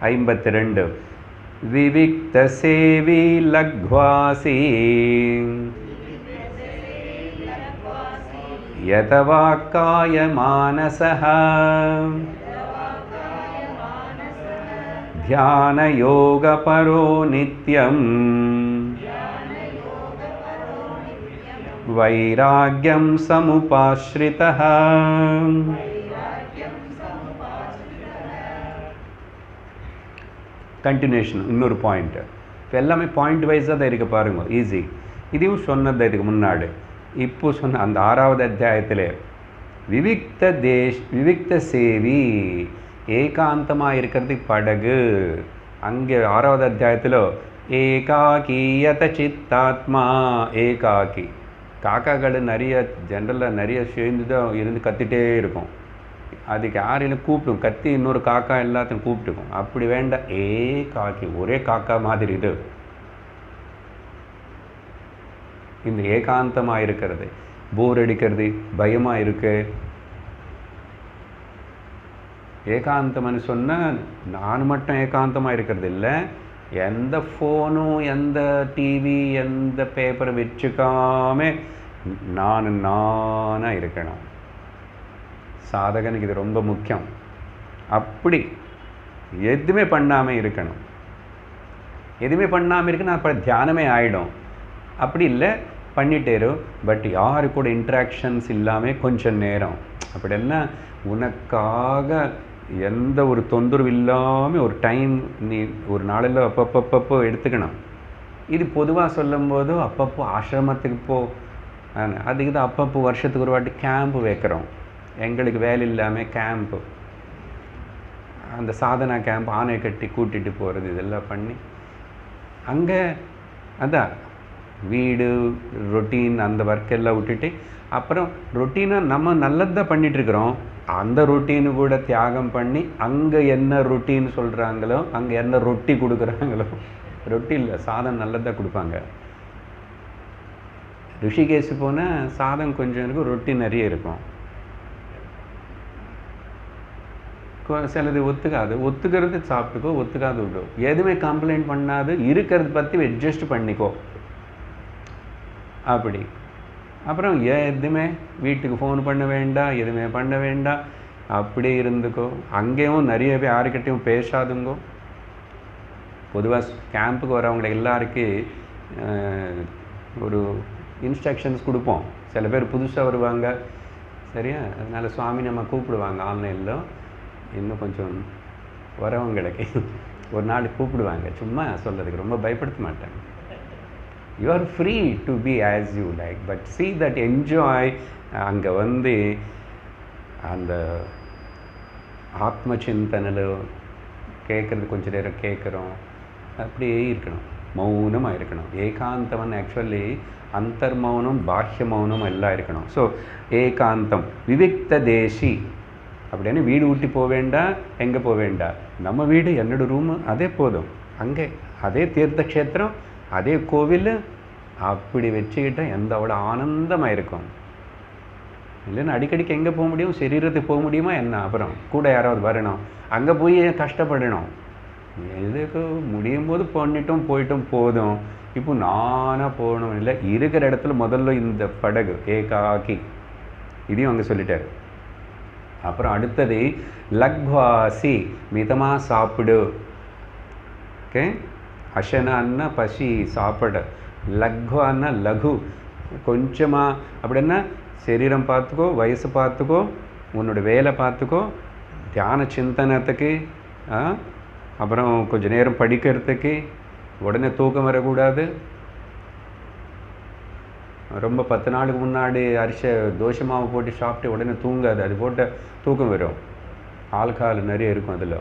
52 விவிக்த சேவி லக்வாசி யதவாக்காய மானசஹ தியான யோக பரோ நித்யம் வைராக்யம் சமுபாஸ்ரிதஹ. கண்டினியூஷன், இன்னொரு பாயிண்ட். இப்போ எல்லாமே பாயிண்ட் வைஸாக தான் இருக்க பாருங்க, ஈஸி. இதையும் சொன்னது இதுக்கு முன்னாடி. இப்போ சொன்ன அந்த 6வது அத்தியாயத்தில் விவிக்த சேவி, ஏகாந்தமாக இருக்கிறதுக்கு படகு. அங்கே 6வது அத்தியாயத்தில் ஏகாக்கியத சித்தாத்மா, ஏகாக்கி. காக்காக்கள் நிறைய ஜென்ரலாக நிறைய சேர்ந்து தான் இருந்து கத்திட்டே இருக்கும். அதுக்கு யாரையும் கூப்பிடும், கத்தி இன்னொரு காக்கா எல்லாத்தையும் கூப்பிட்டுக்கும். அப்படி வேண்டாம், காக்கி ஒரே காக்கா மாதிரி. இது இந்த ஏகாந்தமாக இருக்கிறது, போர் அடிக்கிறது, பயமாக இருக்கு. ஏகாந்தம்னு சொன்னால் நான் மட்டும் ஏகாந்தமாக இருக்கிறது இல்லை, எந்த ஃபோனும் எந்த டிவி எந்த பேப்பரை வச்சுக்காம நானாக இருக்கணும். சாதகனுக்கு இது ரொம்ப முக்கியம். அப்படி எதுவுமே பண்ணாமல் இருக்கணும். எதுவுமே பண்ணாமல் இருக்குன்னா அப்புறம் தியானமே ஆகிடும். அப்படி இல்லை, பண்ணிட்டேரும், பட் யாரு கூட இன்ட்ராக்ஷன்ஸ் இல்லாமல் கொஞ்சம் நேரம் அப்படின்னா உனக்காக எந்த ஒரு தொந்தரவு இல்லாமல் ஒரு டைம் நீ ஒரு நாளில் அப்பப்போ எடுத்துக்கணும். இது பொதுவாக சொல்லும்போது அப்பப்போ ஆசிரமத்துக்கு போ, அதுக்கு தான் அப்பப்போ வருஷத்துக்கு ஒரு வாட்டி கேம்ப் வைக்கிறோம். எங்களுக்கு வேலை இல்லாமல் கேம்ப்பு, அந்த சாதனா கேம்ப், ஆணை கட்டி கூட்டிகிட்டு போகிறது, இதெல்லாம் பண்ணி அங்கே அதான் வீடு ரொட்டீன் அந்த ஒர்க்கெல்லாம் விட்டுட்டு அப்புறம் ரொட்டீனை நம்ம நல்லது தான் பண்ணிகிட்ருக்குறோம். அந்த ரொட்டீனு கூட தியாகம் பண்ணி அங்கே என்ன ரொட்டீன்னு சொல்கிறாங்களோ, அங்கே என்ன ரொட்டி கொடுக்குறாங்களோ, ரொட்டி இல்லை சாதம் நல்லதாக கொடுப்பாங்க. ரிஷிகேஷ் போனால் சாதம் கொஞ்சம் இருக்கும், ரொட்டி நிறைய இருக்கும். சிலது ஒத்துக்கிறது சாப்பிட்டுக்கோ, ஒத்துக்காது விடும். எதுவுமே கம்ப்ளைண்ட் பண்ணாது இருக்கிறது பற்றி அட்ஜஸ்ட் பண்ணிக்கோ. அப்படி அப்புறம் எதுவுமே வீட்டுக்கு ஃபோன் பண்ண வேண்டாம், எதுவுமே பண்ண வேண்டாம், அப்படியே இருந்துக்கோ. அங்கேயும் நிறைய பேர் யாருக்கிட்டையும் பேசாதுங்கோ. பொதுவாக கேம்புக்கு வரவங்களை எல்லாருக்கும் ஒரு இன்ஸ்ட்ரக்ஷன்ஸ் கொடுப்போம். சில பேர் புதுசாக வருவாங்க, சரியா? அதனால் சுவாமி நம்ம கூப்பிடுவாங்க ஆன்லைனில். இன்னும் கொஞ்சம் வரவங்களுக்கு ஒரு நாள் கூப்பிடுவாங்க, சும்மா சொல்கிறதுக்கு, ரொம்ப பயப்படுத்த மாட்டாங்க. You are free to be as you like, but see that enjoy. அங்கே வந்து அந்த ஆத்ம சிந்தனையில் கேட்குறது கொஞ்சம் நேரம் கேட்குறோம், அப்படியே இருக்கணும், மௌனமாக இருக்கணும். ஏகாந்தம்னு ஆக்சுவலி அந்தர்மௌனம் பாஹ்ய மௌனம் எல்லாம் இருக்கணும். ஸோ ஏகாந்தம் விவிக்த தேசி அப்படின்னு வீடு ஊட்டி போக வேண்டாம், எங்கே போக வேண்டாம், நம்ம வீடு என்னோடய ரூமு அதே போதும், அங்கே அதே தீர்த்த க்ஷேத்திரம் அதே கோவில் அப்படி வச்சுக்கிட்டால் எந்த அவ்வளோ ஆனந்தமாக இருக்கும். இல்லைன்னா அடிக்கடிக்கு எங்கே போக முடியும், சரீரத்துக்கு போக முடியுமா என்ன, அப்புறம் கூட யாராவது வரணும், அங்கே போய் கஷ்டப்படணும். எதுக்கு முடியும் போது போயிட்டும் போதும். இப்போ நானாக போகணும் இல்லை, இருக்கிற இடத்துல முதல்ல இந்த படகு ஏகாக்கி இதையும் அங்கே சொல்லிட்டார். அப்புறம் அடுத்தது லக்வாசி மிதமாக சாப்பிடு. ஓகே, அஷனான்னா பசி சாப்பிட, லக்வான்னா லகு கொஞ்சமாக. அப்படின்னா சரீரம் பார்த்துக்கோ, வயசு பார்த்துக்கோ, உன்னோட வேலை பார்த்துக்கோ, தியான சிந்தனத்துக்கு, அப்புறம் கொஞ்சம் நேரம் படிக்கிறதுக்கு, உடனே தூக்கம் வரக்கூடாது. ரொம்ப 10 நாளுக்கு முன்னாடி அரிசி தோசை மாவு போட்டு சாப்பிட்டு உடனே தூங்காது, அது போட்ட தூக்கம் வரும், ஆல்கால் நிறைய இருக்கும் அதில்.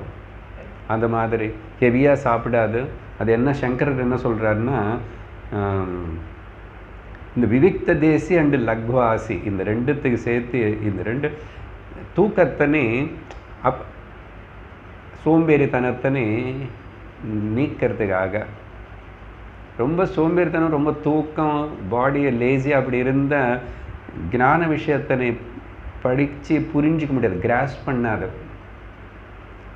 அந்த மாதிரி ஹெவியாக சாப்பிடாது. அது என்ன சங்கரர் என்ன சொல்கிறாருன்னா, இந்த விவிக்த தேசி அண்டு லக்வாசி இந்த ரெண்டுத்துக்கு சேர்த்து இந்த ரெண்டு தூக்கத்தனே சோம்பேறித்தனத்தனே நீக்கிறதுக்காக. ரொம்ப சோம்பேறித்தனம், ரொம்ப தூக்கம், பாடியை லேசியாக அப்படி இருந்தால் ஞான விஷயத்தனை படித்து புரிஞ்சிக்க முடியாது, கிராஸ் பண்ணாது.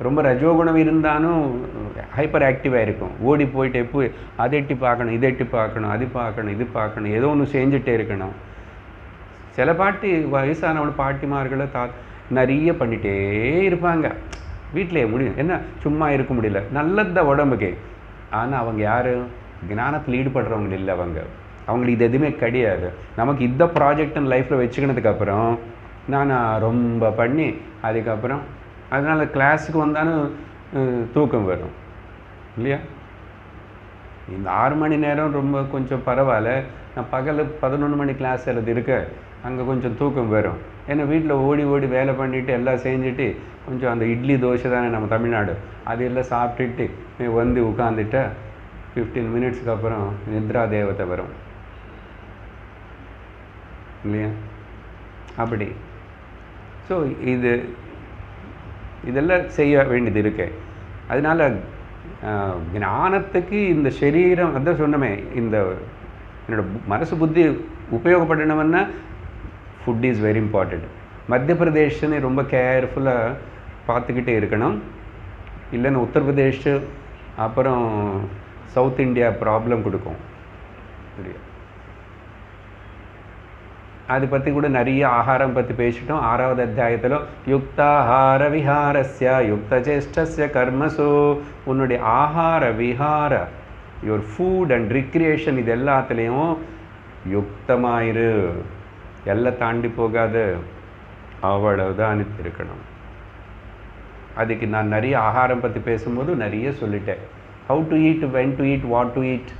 ரொம்ப ரஜோகுணம் இருந்தாலும் ஹைப்பர் ஆக்டிவாக இருக்கும், ஓடி போயிட்டு எப்போ அதை எட்டி பார்க்கணும், இதை எட்டி பார்க்கணும், அது பார்க்கணும், இது பார்க்கணும், ஏதோ ஒன்று செஞ்சுட்டே இருக்கணும். சில வயசானவங்க பாட்டிமார்களை நிறைய பண்ணிகிட்டே இருப்பாங்க, வீட்டிலே முடியும், என்ன சும்மா இருக்க முடியல, நல்லதுதான் உடம்புக்கு. ஆனால் அவங்க யார், ஞானத்தில் ஈடுபடுறவங்க இல்லை. அவங்களுக்கு இது எதுவுமே கிடையாது. நமக்கு இந்த ப்ராஜெக்ட்னு லைஃப்பில் வச்சுக்கினதுக்கப்புறம் நான் ரொம்ப பண்ணி அதுக்கப்புறம் அதனால் கிளாஸுக்கு வந்தாலும் தூக்கம் வரும் இல்லையா. இந்த 6 மணி நேரம் ரொம்ப கொஞ்சம் பரவாயில்ல. நான் பகல் 11 மணி கிளாஸ் எழுதி இருக்க, அங்கே கொஞ்சம் தூக்கம் வரும். ஏன்னா வீட்டில் ஓடி ஓடி வேலை பண்ணிவிட்டு எல்லாம் செஞ்சுட்டு கொஞ்சம் அந்த இட்லி தோசை தானே நம்ம தமிழ்நாடு, அது எல்லாம் சாப்பிட்டுட்டு வந்து உட்காந்துட்டா 15 மினிட்ஸுக்கு அப்புறம் நித்ரா தேவதை வரும் இல்லையா. அப்படி ஸோ இதெல்லாம் செய்ய வேண்டியது இருக்கு. அதனால் ஞானத்துக்கு இந்த சரீரம் அதான் சொன்னமே, இந்த என்னோடய மனசு புத்தி உபயோகப்படணும்னா ஃபுட் இஸ் வெரி இம்பார்ட்டண்ட். மத்திய பிரதேஷ்னு ரொம்ப கேர்ஃபுல்லாக பார்த்துக்கிட்டே இருக்கணும். இல்லைன்னா உத்தரப்பிரதேஷ் அப்புறம் சவுத் இந்தியா ப்ராப்ளம் கொடுக்கும் சரியா. அது பற்றி கூட நிறைய ஆகாரம் பற்றி பேசிட்டோம். 6வது அத்தியாயத்தில் யுக்தாஹார விஹாரஸ்ய யுக்தசேஷ்டஸ்ய கர்மசு, உன்னுடைய ஆகார விஹார யுவர் ஃபுட் அண்ட் ரிக்ரியேஷன் இது எல்லாத்துலேயும் யுக்தமாயிரு, எல்லாம் தாண்டி போகாது, அவ்வளவுதான் இருக்கணும். அதுக்கு நான் நிறைய ஆகாரம் பற்றி பேசும்போது நிறைய சொல்லிட்டேன். How to eat, when to eat, what to eat,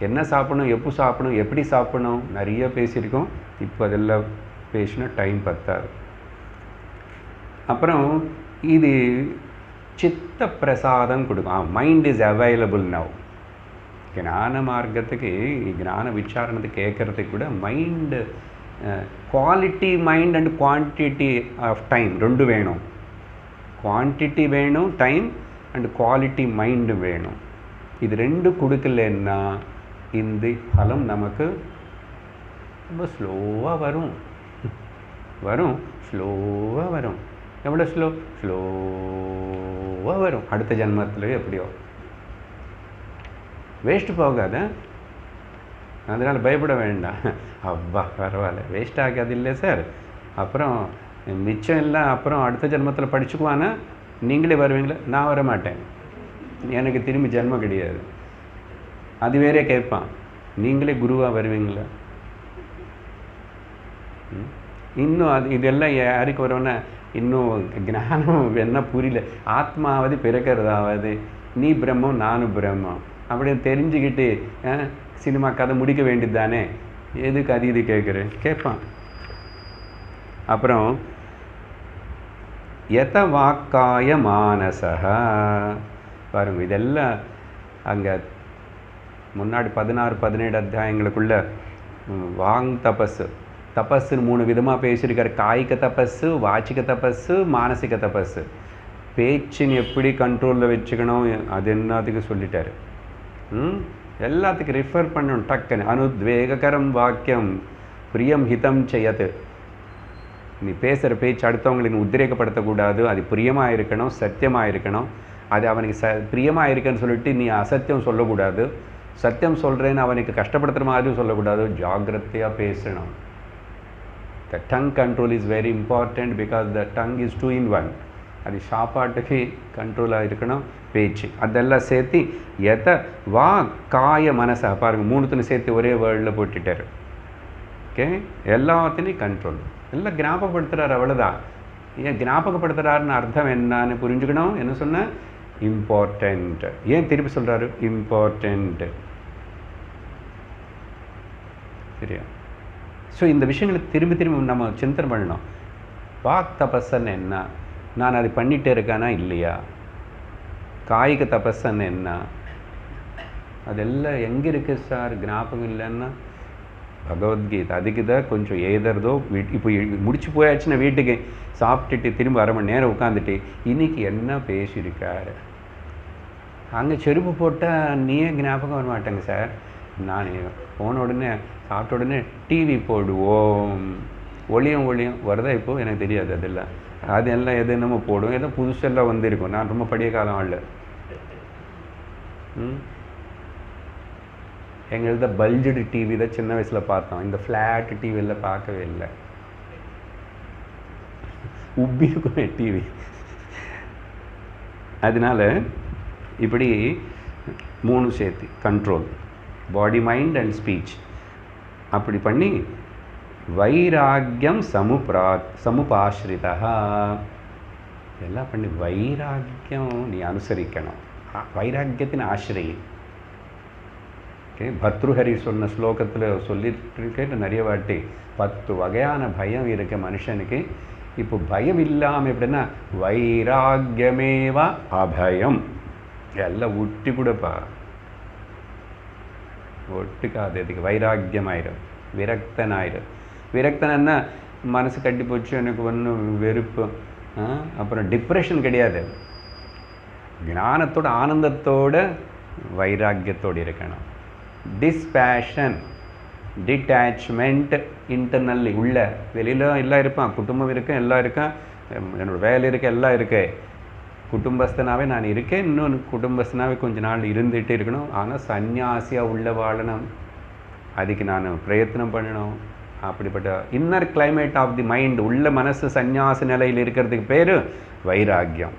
என்ன சாப்பிடணும், எப்போ சாப்பிடணும், எப்படி சாப்பிடணும், நிறைய பேசியிருக்கோம். இப்போ அதெல்லாம் பேசினா டைம் பத்தாது. அப்புறம் இது சித்த பிரசாதம் கொடுக்கும். Mind is available now. ஞான மார்க்கத்துக்கு ஞான விசாரணத்துக்கு கேட்குறதுக்கு கூட mind quality mind and quantity of time ரெண்டு வேணும். குவான்டிட்டி வேணும் டைம் அண்ட் குவாலிட்டி மைண்டு வேணும். இது ரெண்டு கொடுக்கலன்னா இந்த பலம் நமக்கு ரொம்ப ஸ்லோவாக வரும் ஸ்லோவாக வரும். எவ்வளோ ஸ்லோவாக வரும். அடுத்த ஜென்மத்தில் எப்படியோ வேஸ்ட்டு போகாத. அதனால் பயப்பட வேண்டாம். அப்பா பரவாயில்ல, வேஸ்ட் ஆகாது இல்லை சார். அப்புறம் மிச்சம் எல்லாம் அப்புறம் அடுத்த ஜென்மத்தில் படிச்சுக்குவானா, நீங்களே வருவீங்களா? நான் வர மாட்டேன், எனக்கு திரும்பி ஜென்மம் கிடையாது. அது வேறே கேட்பான், நீங்களே குருவாக வருவீங்களா? இன்னும் அது இதெல்லாம் யாருக்கு வரும்னா, இன்னும் ஞானம் என்ன புரியல, ஆத்மாவது பிறக்கிறதாவது, நீ பிரம்மம் நானும் பிரம்மம் அப்படின்னு தெரிஞ்சுக்கிட்டு சினிமா கதை முடிக்க வேண்டியது தானே, எதுக்கு அது இது கேட்குறேன் கேட்பான். அப்புறம் யத வாக்காய மானசக பாருங்க, இதெல்லாம் அங்கே முன்னாடி 16-17 அத்தியாயங்களுக்குள்ள வாங் தபஸ், தபஸ்ன்னு 3 விதமாக பேசியிருக்காரு. காய்க தபஸ், வாச்சிக தபஸ், மானசிக தபஸ். பேச்சின் எப்படி கண்ட்ரோலில் வச்சுக்கணும் அது என்னத்துக்கு சொல்லிட்டாரு. எல்லாத்துக்கும் ரிஃபர் பண்ணணும் டக்குன்னு. அனுத்வேகரம் வாக்கியம் பிரியம் ஹிதம் செய்யது. நீ பேசுகிற பேச்சு அடுத்தவங்களுக்கு உத்ரேகப்படுத்தக்கூடாது, அது பிரியமாக இருக்கணும், சத்தியமாக இருக்கணும். அது அவனுக்கு பிரியமாக இருக்குன்னு சொல்லிட்டு நீ அசத்தியம் சொல்லக்கூடாது, சத்தியம் சொல்கிறேன்னு அவனுக்கு கஷ்டப்படுத்துகிற மாதிரியும் சொல்லக்கூடாது. ஜாகிரதையாக பேசணும். The tongue control is very important because the tongue is 2 in 1. அது சாப்பாட்டுக்கு கண்ட்ரோலாக இருக்கணும், பேச்சு அதெல்லாம் சேர்த்து எதை வா காய மனசை பாருங்கள், 3த்தையும் சேர்த்து ஒரே வேர்டில் போட்டுட்டார். ஓகே, எல்லாத்தையும் கண்ட்ரோல் எல்லாம் ஞாபகப்படுத்துகிறார், அவ்வளோதான். ஏன் ஞாபகப்படுத்துகிறாருன்னு அர்த்தம் என்னன்னு புரிஞ்சுக்கணும். என்ன சொன்ன, இம்பார்ட்டண்ட். ஏன் திருப்பி சொல்கிறாரு இம்பார்ட்டண்ட், சரியா? ஸோ இந்த விஷயங்களை திரும்பி திரும்பி நம்ம சிந்தனை பண்ணணும். வாக் தபஸ்ன்னு என்ன, நான் அது பண்ணிகிட்டே இருக்கானா இல்லையா? காய்க தபஸ்ன்னு என்ன, அதெல்லாம் எங்கே இருக்குது சார் ஞாபகம் இல்லைன்னா பகவத்கீதை. அதுக்கு தான் கொஞ்சம் எழுதுறதோ இப்போ முடிச்சு போயாச்சுன்னா வீட்டுக்கு சாப்பிட்டுட்டு திரும்ப 1/2 மணி நேரம் உட்காந்துட்டு இன்றைக்கி என்ன பேசியிருக்காரு. அங்கே செருப்பு போட்டால் நீயே ஞாபகம் வர மாட்டேங்க சார். நான் போன உடனே சாப்பிட்ட உடனே டிவி போடுவோம், ஒளியும் வருதா இப்போது எனக்கு தெரியாது. அதெல்லாம் அதெல்லாம் எது என்னமோ போடும், ஏதோ புதுசெல்லாம் வந்துருக்கும். நான் ரொம்ப படிய காலம் ஆள். எங்களது பல்ஜடு டிவி தான் சின்ன வயசில் பார்த்தோம். இந்த ஃப்ளாட் டிவியில் பார்க்கவே இல்லை, உப்பி இருக்குமே டிவி. அதனால் இப்படி 3 சேர்த்து control, body mind and speech அப்படி பண்ணி வைராக்கியம் சமுபாஸ்ரிதா எல்லாம் பண்ணி வைராக்கியம் நீ அனுசரிக்கணும். வைராக்கியத்தின் ஆசிரியை. ஓகே, பர்த்ருஹரி சொன்ன ஸ்லோகத்தில் சொல்லிட்டு நிறைய வாட்டி 10 வகையான பயம் இருக்க மனுஷனுக்கு. இப்போ பயம் இல்லாமல் எப்படின்னா வைராக்கியமேவா அபயம். எல்லாம் ஒட்டி கூடப்பா, ஒட்டுக்காது. இதுக்கு வைராக்கியம் ஆயிடும், விரக்தன் ஆயிடும். விரக்தன்னா மனசு கட்டி போச்சு, எனக்கு ஒன்றும் வெறுப்பு, அப்புறம் டிப்ரெஷன் கிடையாது. ஞானத்தோட ஆனந்தத்தோட வைராக்கியத்தோடு இருக்கணும். டிஸ்பேஷன், டிட்டாச்மெண்ட், இன்டர்னல்லி உள்ள, வெளியில் எல்லாம் இருப்பான், குடும்பம் இருக்கேன், எல்லாம் இருக்கேன், என்னோடய வேலை இருக்க, எல்லாம் இருக்கு. குடும்பஸ்தனாகவே நான் இருக்கேன், இன்னொன்று குடும்பஸ்தனாகவே கொஞ்ச நாள் இருந்துகிட்டே இருக்கணும். ஆனால் சன்னியாசியாக உள்ள வாழணும், அதுக்கு நான் பிரயத்னம் பண்ணணும். அப்படிப்பட்ட inner climate of the mind, உள்ள மனசு சந்நியாச நிலையில் இருக்கிறதுக்கு பேர் வைராக்கியம்.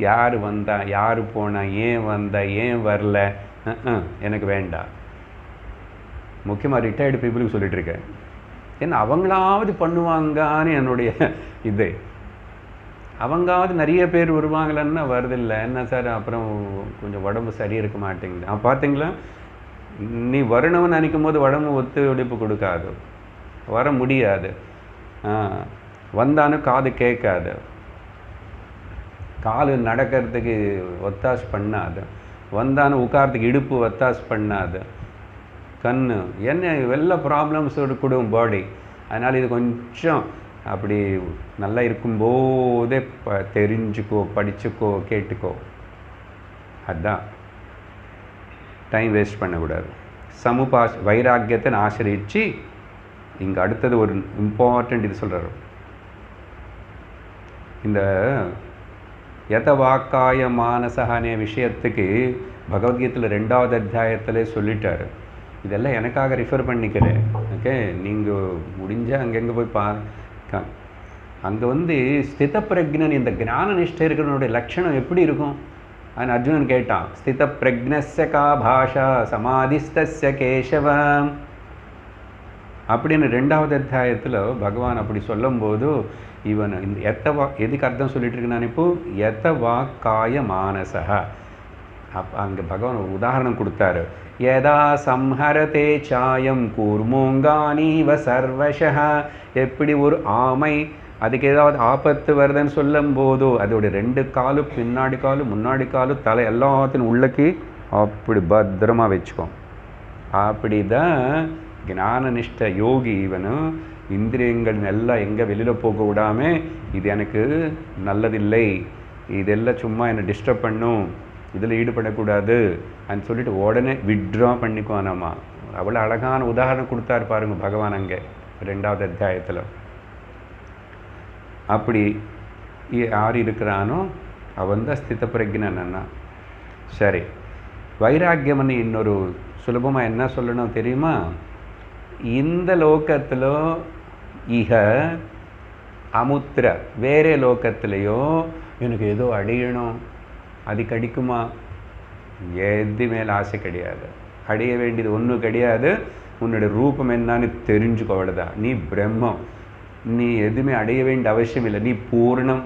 யார் வந்தா, யார் போனா, ஏன் வந்தா, ஏன் வரல, எனக்கு வேண்டாம். முக்கியமாக ரிட்டையர்டு பீப்புளுக்கு சொல்லிட்டு இருக்கேன். ஏன்னா அவங்களாவது பண்ணுவாங்கன்னு என்னுடைய இது. அவங்காவது நிறைய பேர் வருவாங்களன்னா வருதில்லை. என்ன சார் அப்புறம் கொஞ்சம் உடம்பு சரி இருக்க மாட்டேங்குது. பார்த்தீங்களா, நீ வரணும்னு நினைக்கும் போது உடம்பு ஒத்துழைப்பு கொடுக்காது, வர முடியாது. வந்தாலும் காது கேட்காது, காலு நடக்கிறதுக்கு ஒத்தாசு பண்ணாது, வந்தாலும் உட்காரத்துக்கு இடுப்பு ஒத்தாசு பண்ணாது, கண் என்ன எல்லா ப்ராப்ளம்ஸோடு கூடும் பாடி. அதனால் இது கொஞ்சம் அப்படி நல்லா இருக்கும்போதே தெரிஞ்சுக்கோ, படிச்சுக்கோ, கேட்டுக்கோ. அதுதான், டைம் வேஸ்ட் பண்ணக்கூடாது. வைராக்கியத்தை ஆசிரியிச்சு இங்கே அடுத்தது ஒரு இம்பார்ட்டண்ட் இது சொல்கிறார். இந்த யதவாக்காய மானசகானே விஷயத்துக்கு பகவத்கீதையில் 2வது அத்தியாயத்திலே சொல்லிட்டார். இதெல்லாம் எனக்காக ரெஃபர் பண்ணிக்கிறேன். ஓகே, நீங்கள் முடிஞ்சால் அங்கங்கே போய் அங்கே ஸ்தித பிரக்னன், இந்த ஞான நிஷ்டை இருக்கிறவனுடைய லட்சணம் எப்படி இருக்கும்? அவன் அர்ஜுனன் கேட்டான், ஸ்தித பிரக்னஸ்ய கா பாஷா சமாதிஸ்தஸ்ய கேசவம் அப்படின்னு 2வது அத்தியாயத்தில் பகவான் அப்படி சொல்லும்போது இவன் இந்த எதுக்கு அர்த்தம் சொல்லிட்டு இருக்கு. நான் இப்போ யதவாக்காய மானசா, அங்கே பகவான் ஒரு உதாரணம் கொடுத்தாரு. யதா சம்ஹரதே சாயம் கூர்மோங்கானீவ சர்வசஹ. எப்படி ஒரு ஆமை அதுக்கு ஏதாவது ஆபத்து வருதுன்னு சொல்லும் போதோ அதோட 2 காலும் பின்னாடி காலும் முன்னாடி காலும் தலை எல்லாத்தையும் உள்ளக்கி அப்படி பத்திரமா வச்சுக்கோம். அப்படி தான் ஞானநிஷ்ட யோகி இவனும் இந்திரியங்கள் எல்லாம் எங்கே வெளியில் போக விடாமல் இது எனக்கு நல்லதில்லை, இதெல்லாம் சும்மா என்னை டிஸ்டர்ப் பண்ணும், இதில் ஈடுபடக்கூடாது அப்படின்னு சொல்லிட்டு உடனே வித்ட்ரா பண்ணிக்குவானாமா. அவ்வளோ அழகான உதாரணம் கொடுத்தாரு பாருங்க பகவான் அங்கே 2வது அத்தியாயத்தில். அப்படி யார் இருக்கிறானோ அவன் தான் ஸ்தித பிரஜ்ஞன்னா. சரி, வைராக்கியம்னு இன்னொரு சுலபமாக என்ன சொல்லணும் தெரியுமா? இந்த லோகத்தில் இக அமுத்திர வேறே லோகத்திலையோ எனக்கு ஏதோ அடையணும், அது கிடைக்குமா? எது மேலே ஆசை கிடையாது, அடைய வேண்டியது ஒன்றும் கிடையாது. உன்னோட ரூபம் என்னன்னு தெரிஞ்சுக்கோ, அவ்வளோதான். நீ பிரம்மம், நீ எதுவுமே அடைய வேண்டிய அவசியம் இல்லை. நீ பூர்ணம்,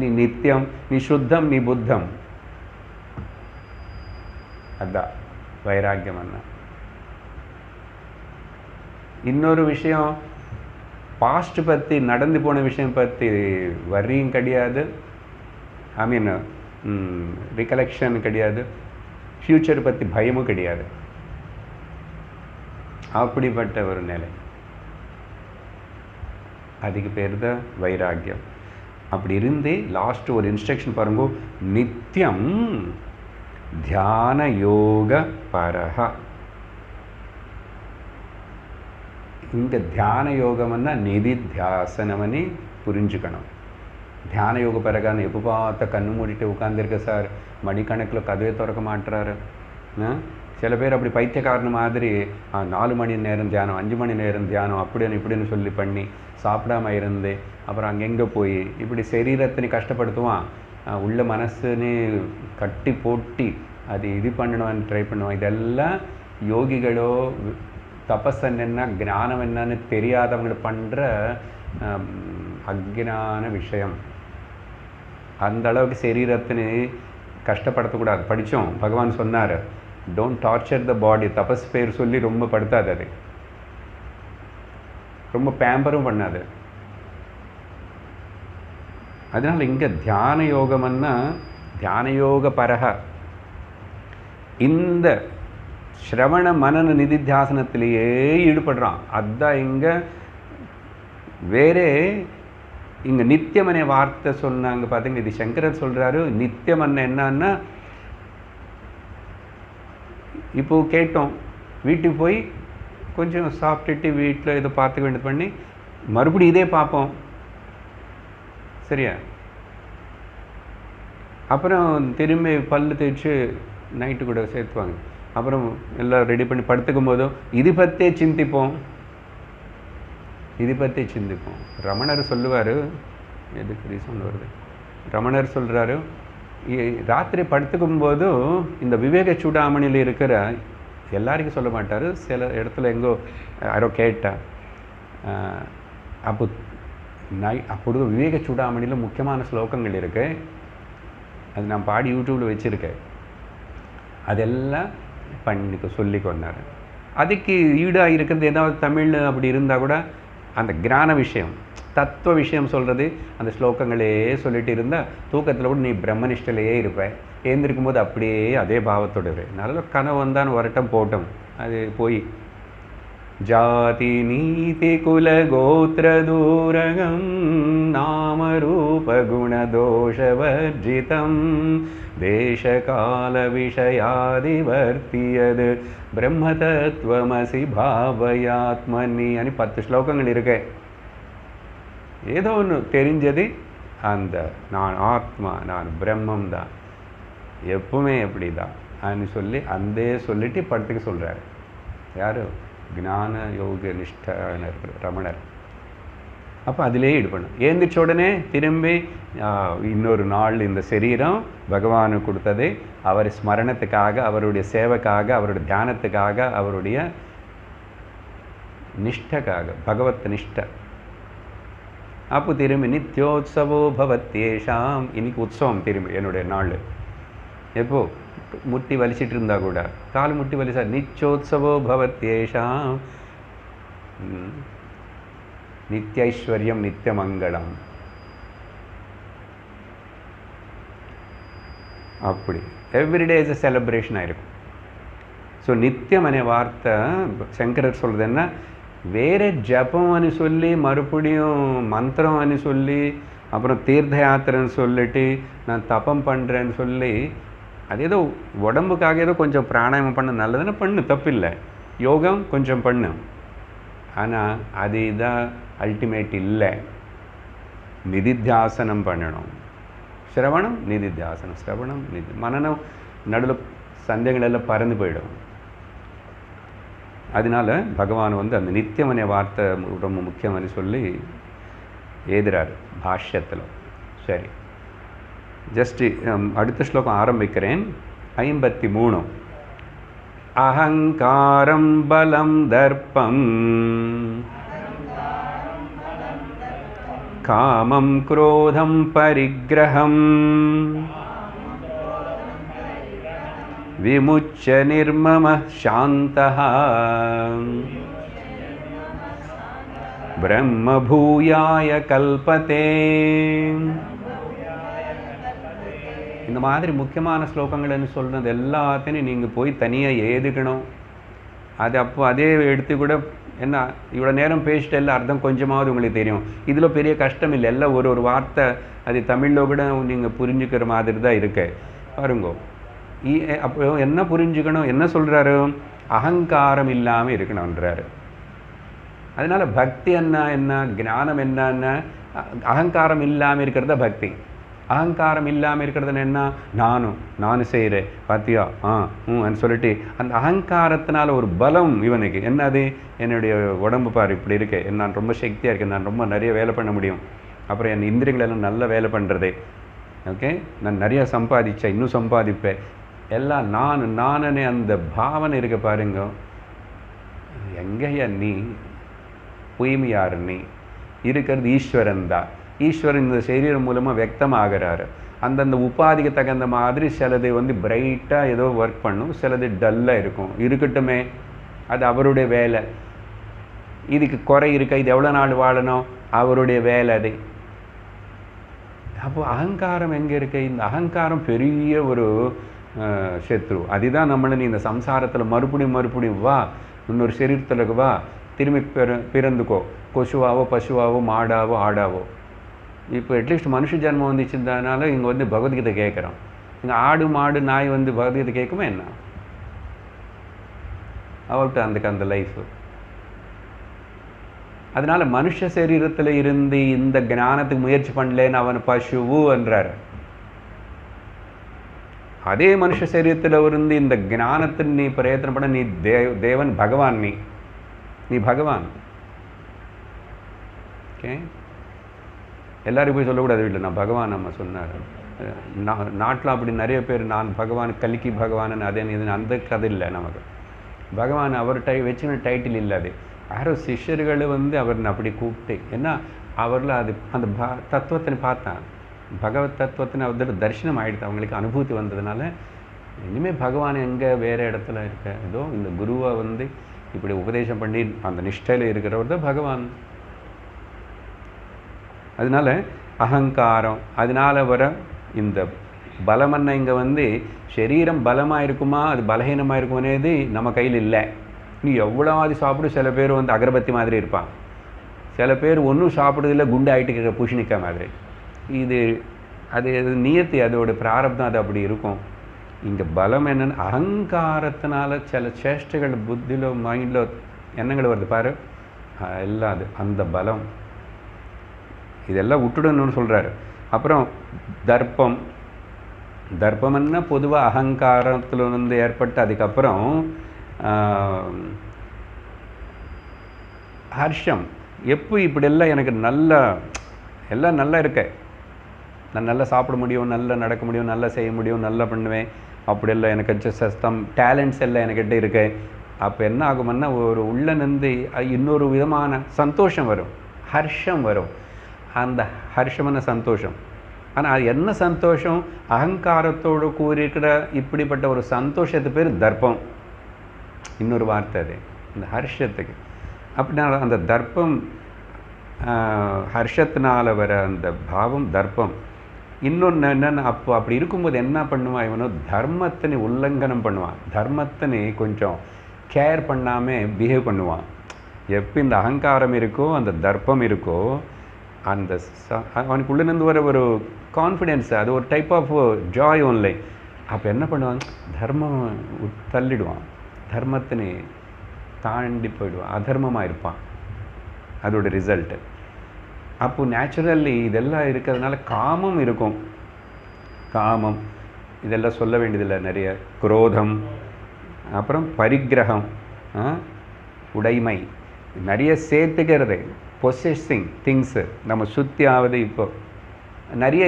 நீ நித்தியம், நீ சுத்தம், நீ புத்தம். அதான் வைராக்கியம் அண்ணா. இன்னொரு விஷயம், பாஸ்ட் பற்றி நடந்து போன விஷயம் பற்றி வரியும் கிடையாது, ஐ மீன் ரிகலெக்ஷன் கிடையாது, ஃப்யூச்சர் பற்றி பயமும் கிடையாது. அப்படிப்பட்ட ஒரு நிலை, அதுக்கு பேர் தான் வைராக்கியம். அப்படி இருந்து லாஸ்ட் ஒரு இன்ஸ்ட்ரக்ஷன் பாருங்க, நித்தியம் தியான யோக பரஹ. இங்கே தியான யோகம்னா நிதித்தியாசனமனி புரிஞ்சுக்கணும். தியான யோக பரகான்னு எப்போ பார்த்த கண்ணு மூடிட்டு உட்காந்துருக்க சார், மணிக்கணக்கில் கதவை திறக்க மாட்டுறாரு. சில பேர் அப்படி பைத்தியக்காரன மாதிரி 4 மணி நேரம் தியானம், 5 மணி நேரம் தியானம், அப்படின்னு இப்படின்னு சொல்லி பண்ணி சாப்பிடாம இருந்து அப்புறம் அங்கெங்கே போய் இப்படி சரீரத்தினை கஷ்டப்படுத்துவான், உள்ள மனசுன்னு கட்டி போட்டி அது இது பண்ணணும்னு ட்ரை பண்ணுவான். இதெல்லாம் யோகிகளோ தபஸ் என்னென்னா ஞானம் என்னன்னு தெரியாதவங்க பண்ணுற அஜ்ஞான விஷயம். அந்த அளவுக்கு சரீரத்தினை கஷ்டப்படுத்தக்கூடாது. படித்தோம், பகவான் சொன்னார், டோன்ட் டார்ச்சர் த பாடி. தபஸ் பேர் சொல்லி ரொம்ப படுத்தாது, அது ரொம்ப பேம்பரும் பண்ணாது. அதனால் இங்கே தியான யோகம்னா தியான யோக பரக இந்த ஸ்ரவண மனன நிதித்தியாசனத்திலேயே ஈடுபடுறான். அதுதான் இங்கே வேறே இங்கே நித்தியமனே வார்த்தை சொன்னாங்க பார்த்தீங்க. இது சங்கரர் சொல்கிறாரு. நித்தியமன்ன என்னன்னா, இப்போ கேட்டோம், வீட்டுக்கு போய் கொஞ்சம் சாப்பிட்டுட்டு வீட்டில் இதை பார்த்துக்க வேண்டியது பண்ணி மறுபடியும் இதே பார்ப்போம், சரியா? அப்புறம் திரும்பி பல்லு தேய்ச்சி நைட்டு கூட சேர்த்துவாங்க. அப்புறம் எல்லாம் ரெடி பண்ணி படுத்துக்கும் போதும் இது பற்றியே சிந்திப்போம், இது பற்றி சிந்திப்போம். ரமணர் சொல்லுவார், எதுக்கு ரீசன் வருது, ரமணர் சொல்கிறாரு, ராத்திரி படுத்துக்கும் போதும் இந்த விவேக சூடாமணியில் இருக்கிற எல்லாருக்கும் சொல்ல மாட்டார், சில இடத்துல எங்கோ யாரோ கேட்டால் அப்பொழுது விவேக சூடாமணியில் முக்கியமான ஸ்லோகங்கள் இருக்கு, அது நான் பாடி யூடியூப்பில் வச்சுருக்கேன். அதெல்லாம் பண்ணிக்க சொல்லி கொண்டார். அதுக்கு ஈடாக இருக்கிறது ஏதாவது தமிழ் அப்படி இருந்தால் கூட அந்த ஞான விஷயம் தத்துவ விஷயம் சொல்கிறது அந்த ஸ்லோகங்களே சொல்லிட்டு இருந்தால் தூக்கத்தில் கூட நீ பிரம்மனிஷ்டலையே இருப்பேன். ஏந்திருக்கும் போது அப்படியே அதே பாவத்தோடு இருப்பேன். நல்ல கனவு வந்தான்னு வரட்டும் போட்டோம், அது போய் ஜாதி நீதி குல கோத்திர தூரகம் நாம ரூப குண தோஷவர்ஜிதம் தேசகால விஷயாதிவர்த்தியது பிரம்ம தத்துவமசி பாவயாத்மனி అని 10 ஸ்லோகங்கள் இருக்கு. ஏதோ ஒன்று தெரிஞ்சது, அந்த நான் ஆத்மா, நான் பிரம்மம் தான், எப்பவுமே எப்படி தான் అని சொல்லி அந்த சொல்லிட்டு படத்துக்கு சொல்கிறார். யார்? ஞான யோக நிஷ்டனர் ரமணர். அப்போ அதிலே ஈடுபடணும். ஏந்திரிச்ச உடனே திரும்பி இன்னொரு நாள் இந்த சரீரம் பகவானு கொடுத்தது அவர் ஸ்மரணத்துக்காக, அவருடைய சேவைக்காக, அவருடைய தியானத்துக்காக, அவருடைய நிஷ்டக்காக, பகவத் நிஷ்ட. அப்போ திரும்பி நித்யோத்சவோ பவத்யேஷாம், இன்னைக்கு உற்சவம் திரும்பி என்னுடைய நாள். எப்போ முட்டி வலிச்சிட்டு இருந்தா கூட, கால் முட்டி வலிச்சா நிச்சோத்சவோ பவத்யேஷாம் நித்யைஸ்வர்யம் நித்தியமங்கலம். அப்படி எவ்ரிடே இஸ் எ செலிப்ரேஷனாக இருக்கும். ஸோ நித்தியம் அనే வார்த்தை சங்கரர் சொல்கிறது என்ன, வேறு ஜபம் అని சொல்லி மறுபடியும் மந்திரம் అని சொல்லி அப்புறம் தீர்த்த யாத்திரைன்னு சொல்லிட்டு நான் தபம் பண்ணுறேன்னு சொல்லி அது ஏதோ உடம்புக்காக ஏதோ கொஞ்சம் பிராணாயாமம் பண்ண நல்லதுன்னு பண்ணு, தப்பில்லை. யோகம் கொஞ்சம் பண்ணு, ஆனால் அது இதான் அல்டிமேட் இல்லை. நிதித்தியாசனம் பண்ணணும். சிரவணம் நிதித்தியாசனம், சிரவணம் மனநம் நடுவில் சந்தேகங்களெல்லாம் பறந்து போயிடும். அதனால பகவான் வந்து அந்த நித்தியமனே வார்த்தை ரொம்ப முக்கியம்னு சொல்லி எழுதுறாரு பாஷ்யத்தில். சரி, ஜஸ்ட் அடுத்த ஸ்லோகம் ஆரம்பிக்கிறேன். 53. அஹங்காரம் பலம் தர்ப்பம் காமம் குரோதம் பரிக்ரஹம் விமுச்ச நிர்மம சாந்தஹ பிரம்ம பூயாய கல்பதே. இந்த மாதிரி முக்கியமான ஸ்லோகங்கள்னு சொல்கிறது எல்லாத்தையும் நீங்கள் போய் தனியாக எழுதுக்கணும். அது அப்போ அதே எடுத்து கூட என்ன இவ்வளோ நேரம் பேசிட்டு எல்லாம் அர்த்தம் கொஞ்சமாவது உங்களுக்கு தெரியும். இதில் பெரிய கஷ்டம் இல்லை. எல்லாம் ஒரு வார்த்தை அது தமிழில் கூட நீங்கள் புரிஞ்சுக்கிற மாதிரி தான் இருக்கு. பாருங்கோ, அப்போ என்ன புரிஞ்சுக்கணும், என்ன சொல்கிறாரு, அகங்காரம் இல்லாமல் இருக்கணுன்றாரு. அதனால் பக்தி என்ன ஞானம் என்னன்னா அகங்காரம் இல்லாமல் இருக்கிறத பக்தி. அகங்காரம் இல்லாமல் இருக்கிறது என்ன, நானும் செய்கிறேன் பார்த்தியா ன்னு சொல்லிட்டு அந்த அகங்காரத்தினால ஒரு பலம் இவனுக்கு என்னது, என்னுடைய உடம்பு பாரு இப்படி இருக்கு, நான் ரொம்ப சக்தியாக இருக்கேன், நான் ரொம்ப நிறைய வேலை பண்ண முடியும், அப்புறம் என் இந்திரியங்களெல்லாம் நல்ல வேலை பண்ணுறது, ஓகே நான் நிறையா சம்பாதிச்சேன், இன்னும் சம்பாதிப்பேன், எல்லாம் நானே அந்த பாவனை இருக்க பாருங்க. எங்கேயா நீ தூய்மையாரு, நீ இருக்கிறது ஈஸ்வரன் தான். ஈஸ்வரன் இந்த சரீரம் மூலமாக வியக்தமாகிறாரு. அந்தந்த உபாதிக்கு தகுந்த மாதிரி சிலது வந்து பிரைட்டாக ஏதோ ஒர்க் பண்ணும், சிலது டல்லாக இருக்கும். இருக்கட்டுமே, அது அவருடைய வேலை. இதுக்கு குறை இருக்க, இது எவ்வளோ நாள் வாழணும், அவருடைய வேலை அது. அப்போ அகங்காரம் எங்கே இருக்கு? இந்த அகங்காரம் பெரிய ஒரு சத்ரு. அதுதான் நம்மளை நீ இந்த சம்சாரத்தில் மறுபடியும் வா, இன்னொரு சரீரத்தில் வா, திரும்பி பிறந்துக்கோ, கொசுவாவோ பசுவாவோ மாடாவோ ஆடாவோ. இப்போ அட்லீஸ்ட் மனுஷ ஜென்மம் வந்துச்சுனால இங்கே வந்து பகவத்கீதை கேட்குறோம். இங்கே ஆடு மாடு நாய் வந்து பகவத்கீதை கேட்குமா என்ன? அவர்கிட்ட அந்த லைஃப். அதனால் மனுஷ சரீரத்தில் இருந்து இந்த ஞானத்துக்கு முயற்சி பண்ணலேன்னு அவன் பசுவு என்றார். அதே மனுஷ சரீரத்தில் இருந்து இந்த ஞானத்தை நீ பிரயத்தனம் பண்ண, நீ தேவன் பகவான், நீ பகவான். ஓகே, எல்லாரும் போய் சொல்லக்கூடாது வீட்டில் நான் பகவான் நம்ம சொன்னார். நாட்டில் அப்படி நிறைய பேர் நான் பகவான் கல்கி பகவான் அதே இது அந்த கதை இல்லை. நமக்கு பகவான் அவர் வச்சுன டைட்டில் இல்லாது. யாரோ சிஷ்யர்கள் வந்து அவர் அப்படி கூப்பிட்டு ஏன்னா அவரில் அது அந்த தத்துவத்தை பார்த்தான், பகவத் தத்துவத்தின் அவரோட தரிசனம் ஆகிடுது, அவங்களுக்கு அனுபூதி வந்ததுனால இனிமேல் பகவான் எங்கே வேறு இடத்துல இருக்க, ஏதோ இந்த குருவை வந்து இப்படி உபதேசம் பண்ணி அந்த நிஷ்டையில் இருக்கிறவர் தான் பகவான். அதனால அகங்காரம், அதனால் வர இந்த பலமன்ன இங்கே வந்து சரீரம் பலமாக இருக்குமா அது பலகீனமாக இருக்குமேது நம்ம கையில் இல்லை. நீ எவ்வளோவாது சாப்பிடு, சில பேர் வந்து அகரபத்தி மாதிரி இருப்பான், சில பேர் ஒன்றும் சாப்பிட்றதில்ல குண்டு ஆகிட்டு இருக்கிற பூஷணிக்கா மாதிரி. அது நியத்தி, அதோட பிராரப்தம், அது அப்படி இருக்கும். இங்கே பலம் என்னென்னு அகங்காரத்தினால சில சேஷ்டைகள் புத்தியில் மைண்டில் எண்ணங்கள் வருது பாரு, எல்லாம் அது அந்த பலம். இதெல்லாம் விட்டுடணும்னு சொல்கிறாரு. அப்புறம் தர்ப்பம்னா பொதுவாக அகங்காரத்தில் வந்து ஏற்பட்டு அதுக்கப்புறம் ஹர்ஷம். எப்போ இப்படியெல்லாம் எனக்கு எல்லாம் நல்லா இருக்கேன், நான் நல்லா சாப்பிட முடியும், நல்லா நடக்க முடியும், நல்லா செய்ய முடியும், நல்லா பண்ணுவேன், அப்படியெல்லாம் எனக்கு சஸ்தம் டேலண்ட்ஸ் எல்லாம் என்கிட்ட இருக்கு. அப்போ என்ன ஆகும்னா ஒரு உள்ள நின்று இன்னொரு விதமான சந்தோஷம் வரும், ஹர்ஷம் வரும். அந்த ஹர்ஷமான சந்தோஷம் ஆனால் அது என்ன சந்தோஷம், அகங்காரத்தோடு கூறியிருக்கிற இப்படிப்பட்ட ஒரு சந்தோஷத்து பேர் தர்ப்பம். இன்னொரு வார்த்தை அது இந்த ஹர்ஷத்துக்கு. அப்படின்னா அந்த தர்ப்பம், ஹர்ஷத்தினால் வர அந்த பாவம் தர்ப்பம். இன்னொன்று என்னென்னு, அப்போ அப்படி இருக்கும்போது என்ன பண்ணுவான் இவனோ, தர்மத்தினை உல்லங்கனம் பண்ணுவான். தர்மத்தினை கொஞ்சம் கேர் பண்ணாமல் பிஹேவ் பண்ணுவான். எப்போ இந்த அகங்காரம் இருக்கோ, அந்த தர்ப்பம் இருக்கோ, அந்த அவனுக்குள்ளேருந்து வர ஒரு கான்ஃபிடென்ஸ், அது ஒரு டைப் ஆஃப் ஜாய் ஒன்லை. அப்போ என்ன பண்ணுவான், தர்மம் தள்ளிடுவான், தர்மத்தினை தாண்டி போயிடுவான், அதர்மமாக இருப்பான். அதோட ரிசல்ட்டு. அப்போது நேச்சுரல்லி இதெல்லாம் இருக்கிறதுனால காமம் இருக்கும். காமம் இதெல்லாம் சொல்ல வேண்டியதில்லை நிறைய. குரோதம், அப்புறம் பரிகிரகம், உடைமை, நிறைய சேர்த்துக்கிறது, பொசஸிங் திங்ஸு நம்ம சுற்றி ஆகுது. இப்போ நிறைய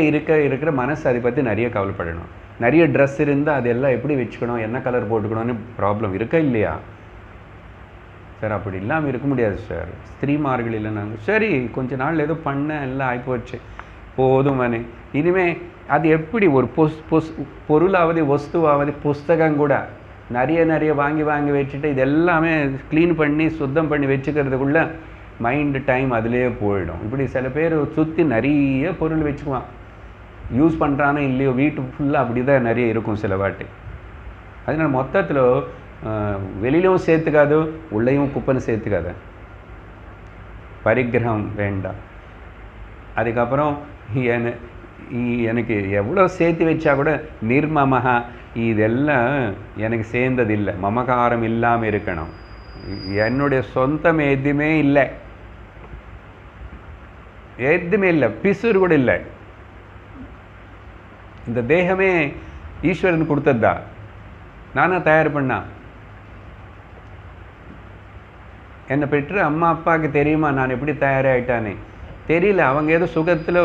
இருக்கிற மனசு அதை பற்றி நிறைய கவலைப்படணும். நிறைய ட்ரெஸ் இருந்தால் அதெல்லாம் எப்படி வச்சுக்கணும், என்ன கலர் போட்டுக்கணும்னு ப்ராப்ளம் இருக்கா இல்லையா சார்? அப்படி இல்லாமல் இருக்க முடியாது சார். ஸ்திரீமார்கள் இல்லை நாங்கள், சரி கொஞ்ச நாள் ஏதோ பண்ண எல்லாம் ஆகிப்போச்சு போதும் மனே. இனிமேல் அது எப்படி ஒரு பொருளாவது வஸ்துவாவது புஸ்தகம் கூட நிறைய வாங்கி வச்சுட்டு இது எல்லாமே க்ளீன் பண்ணி சுத்தம் பண்ணி வச்சுக்கிறதுக்குள்ள மைண்டு டைம் அதிலே போயிடும். இப்படி சில பேர் சுற்றி நிறைய பொருள் வச்சுக்குவான், யூஸ் பண்ணுறானோ இல்லையோ, வீட்டு ஃபுல்லாக அப்படி தான் நிறைய இருக்கும் சில வாட்டி. அதனால் மொத்தத்தில் வெளியிலும் சேர்த்துக்காதோ, உள்ளேயும் குப்பைன்னு சேர்த்துக்காத. பரிகிரகம் வேண்டாம். அதுக்கப்புறம் எனக்கு எவ்வளோ சேர்த்து வச்சா கூட நிர்மமஹா, இதெல்லாம் எனக்கு சேர்ந்ததில்லை, மமகாரம் இல்லாமல் இருக்கணும். என்னுடைய சொந்தம் எதுவுமே இல்லை, எதுவுமே இல்லை, பிசுறு கூட இல்லை. இந்த தேகமே ஈஸ்வரன் கொடுத்ததா, நானா தயார் பண்ணா. என்னை பெற்று அம்மா அப்பாவுக்கு தெரியுமா நான் எப்படி தயாராகிட்டானே? தெரியல, அவங்க ஏதோ சுகத்தில்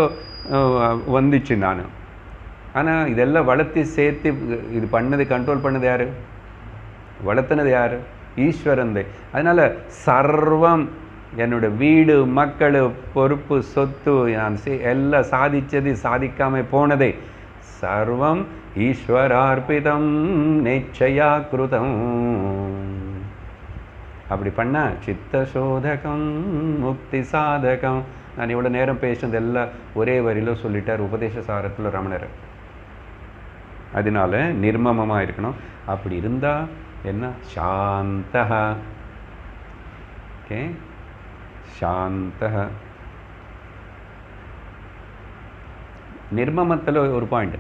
வந்துச்சு நான். ஆனால் இதெல்லாம் வளர்த்து சேர்த்து இது பண்ணது, கண்ட்ரோல் பண்ணது யார், வளர்த்துனது யார்? ஈஸ்வரன். அதனால் சர்வம், என்னோடய வீடு, மக்கள், பொறுப்பு, சொத்து, நான் எல்லாம் சாதித்தது சாதிக்காமல் போனதே சர்வம் ஈஸ்வரார்ப்பிதம் நேச்சயா கிருதம். அப்படி பண்ணால் சித்த சோதகம் முக்தி சாதகம். நான் இவ்வளோ நேரம் பேசுனது எல்லாம் ஒரே வரியில் சொல்லிட்டார் உபதேச சாரத்தில் ரமணர். அதனால நிர்மமமாக இருக்கணும். அப்படி இருந்தால் என்ன, சாந்தஹா. ஓகே, சாந்தஹா. நிர்மமத்தில் ஒரு பாயிண்ட்,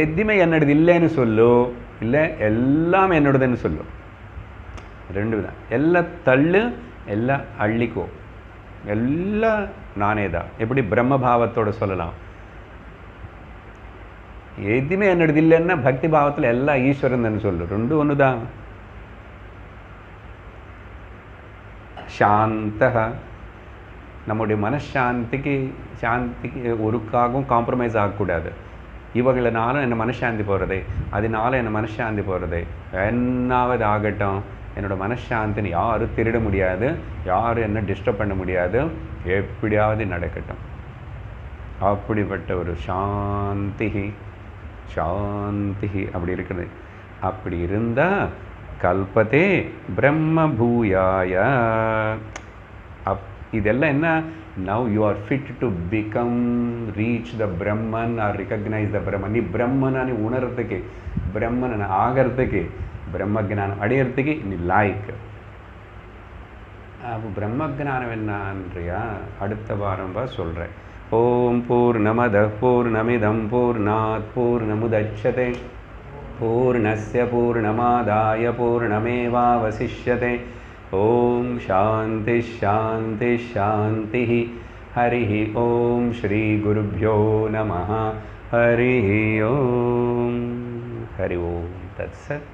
எதுவுமே என்னோடது இல்லைன்னு சொல்லு, இல்லை எல்லாம் என்னோடதுன்னு சொல்லு. ரெண்டு விதம். எல்லாம் தள்ளு, எல்லாம் அள்ளிக்கோ, எல்லாம் நானே தான். எப்படி பிரம்மபாவத்தோடு சொல்லலாம். எதுவுமே என்னோடது இல்லைன்னா பக்தி பாவத்தில் எல்லாம் ஈஸ்வரன் சொல்லு, ரெண்டும் ஒன்று தான். சாந்தஹா. நம்முடைய மனசாந்திக்கு ஒருக்காகவும் காம்ப்ரமைஸ் ஆகக்கூடாது. இவங்களனால என்ன மனசாந்தி போகிறது, அதனால என்ன மனசாந்தி போகிறது, என்னாவது ஆகட்டும், என்னோட மனசாந்தின்னு யாரும் திருட முடியாது, யாரும் என்ன டிஸ்டர்ப் பண்ண முடியாது, எப்படியாவது நடக்கட்டும். அப்படிப்பட்ட ஒரு சாந்தி அப்படி இருக்குது. அப்படி இருந்தால் கல்பத்தே பிரம்ம பூயாய. இதெல்லாம் என்ன, now you are fit to become reach the Brahman or recognise the Brahman. நீ பிரம்மனை உணர்றதுக்கு, பிரம்மனை ஆகிறதுக்கு, பிரம்ம ஜானம் அடையிறதுக்கு நீ லாய்க்கு. அப்போ பிரம்ம ஜானம் என்னன்றியா அடுத்த வாரம் சொல்கிறேன். ஓம் பூர்ணமத பூர்ணமிதம் பூர்ணாத் பூர்ணமுதச்யதே பூர்ணஸ்ய பூர்ணமாதாய பூர்ணமேவாவசிஷ்யதே. ஓம் சாந்தி சாந்தி சாந்தி. ஹரி ஓம் ஸ்ரீ குருभ्यो நமः. ஹரி ஓம். ஹரி ஓம் தத்சத்.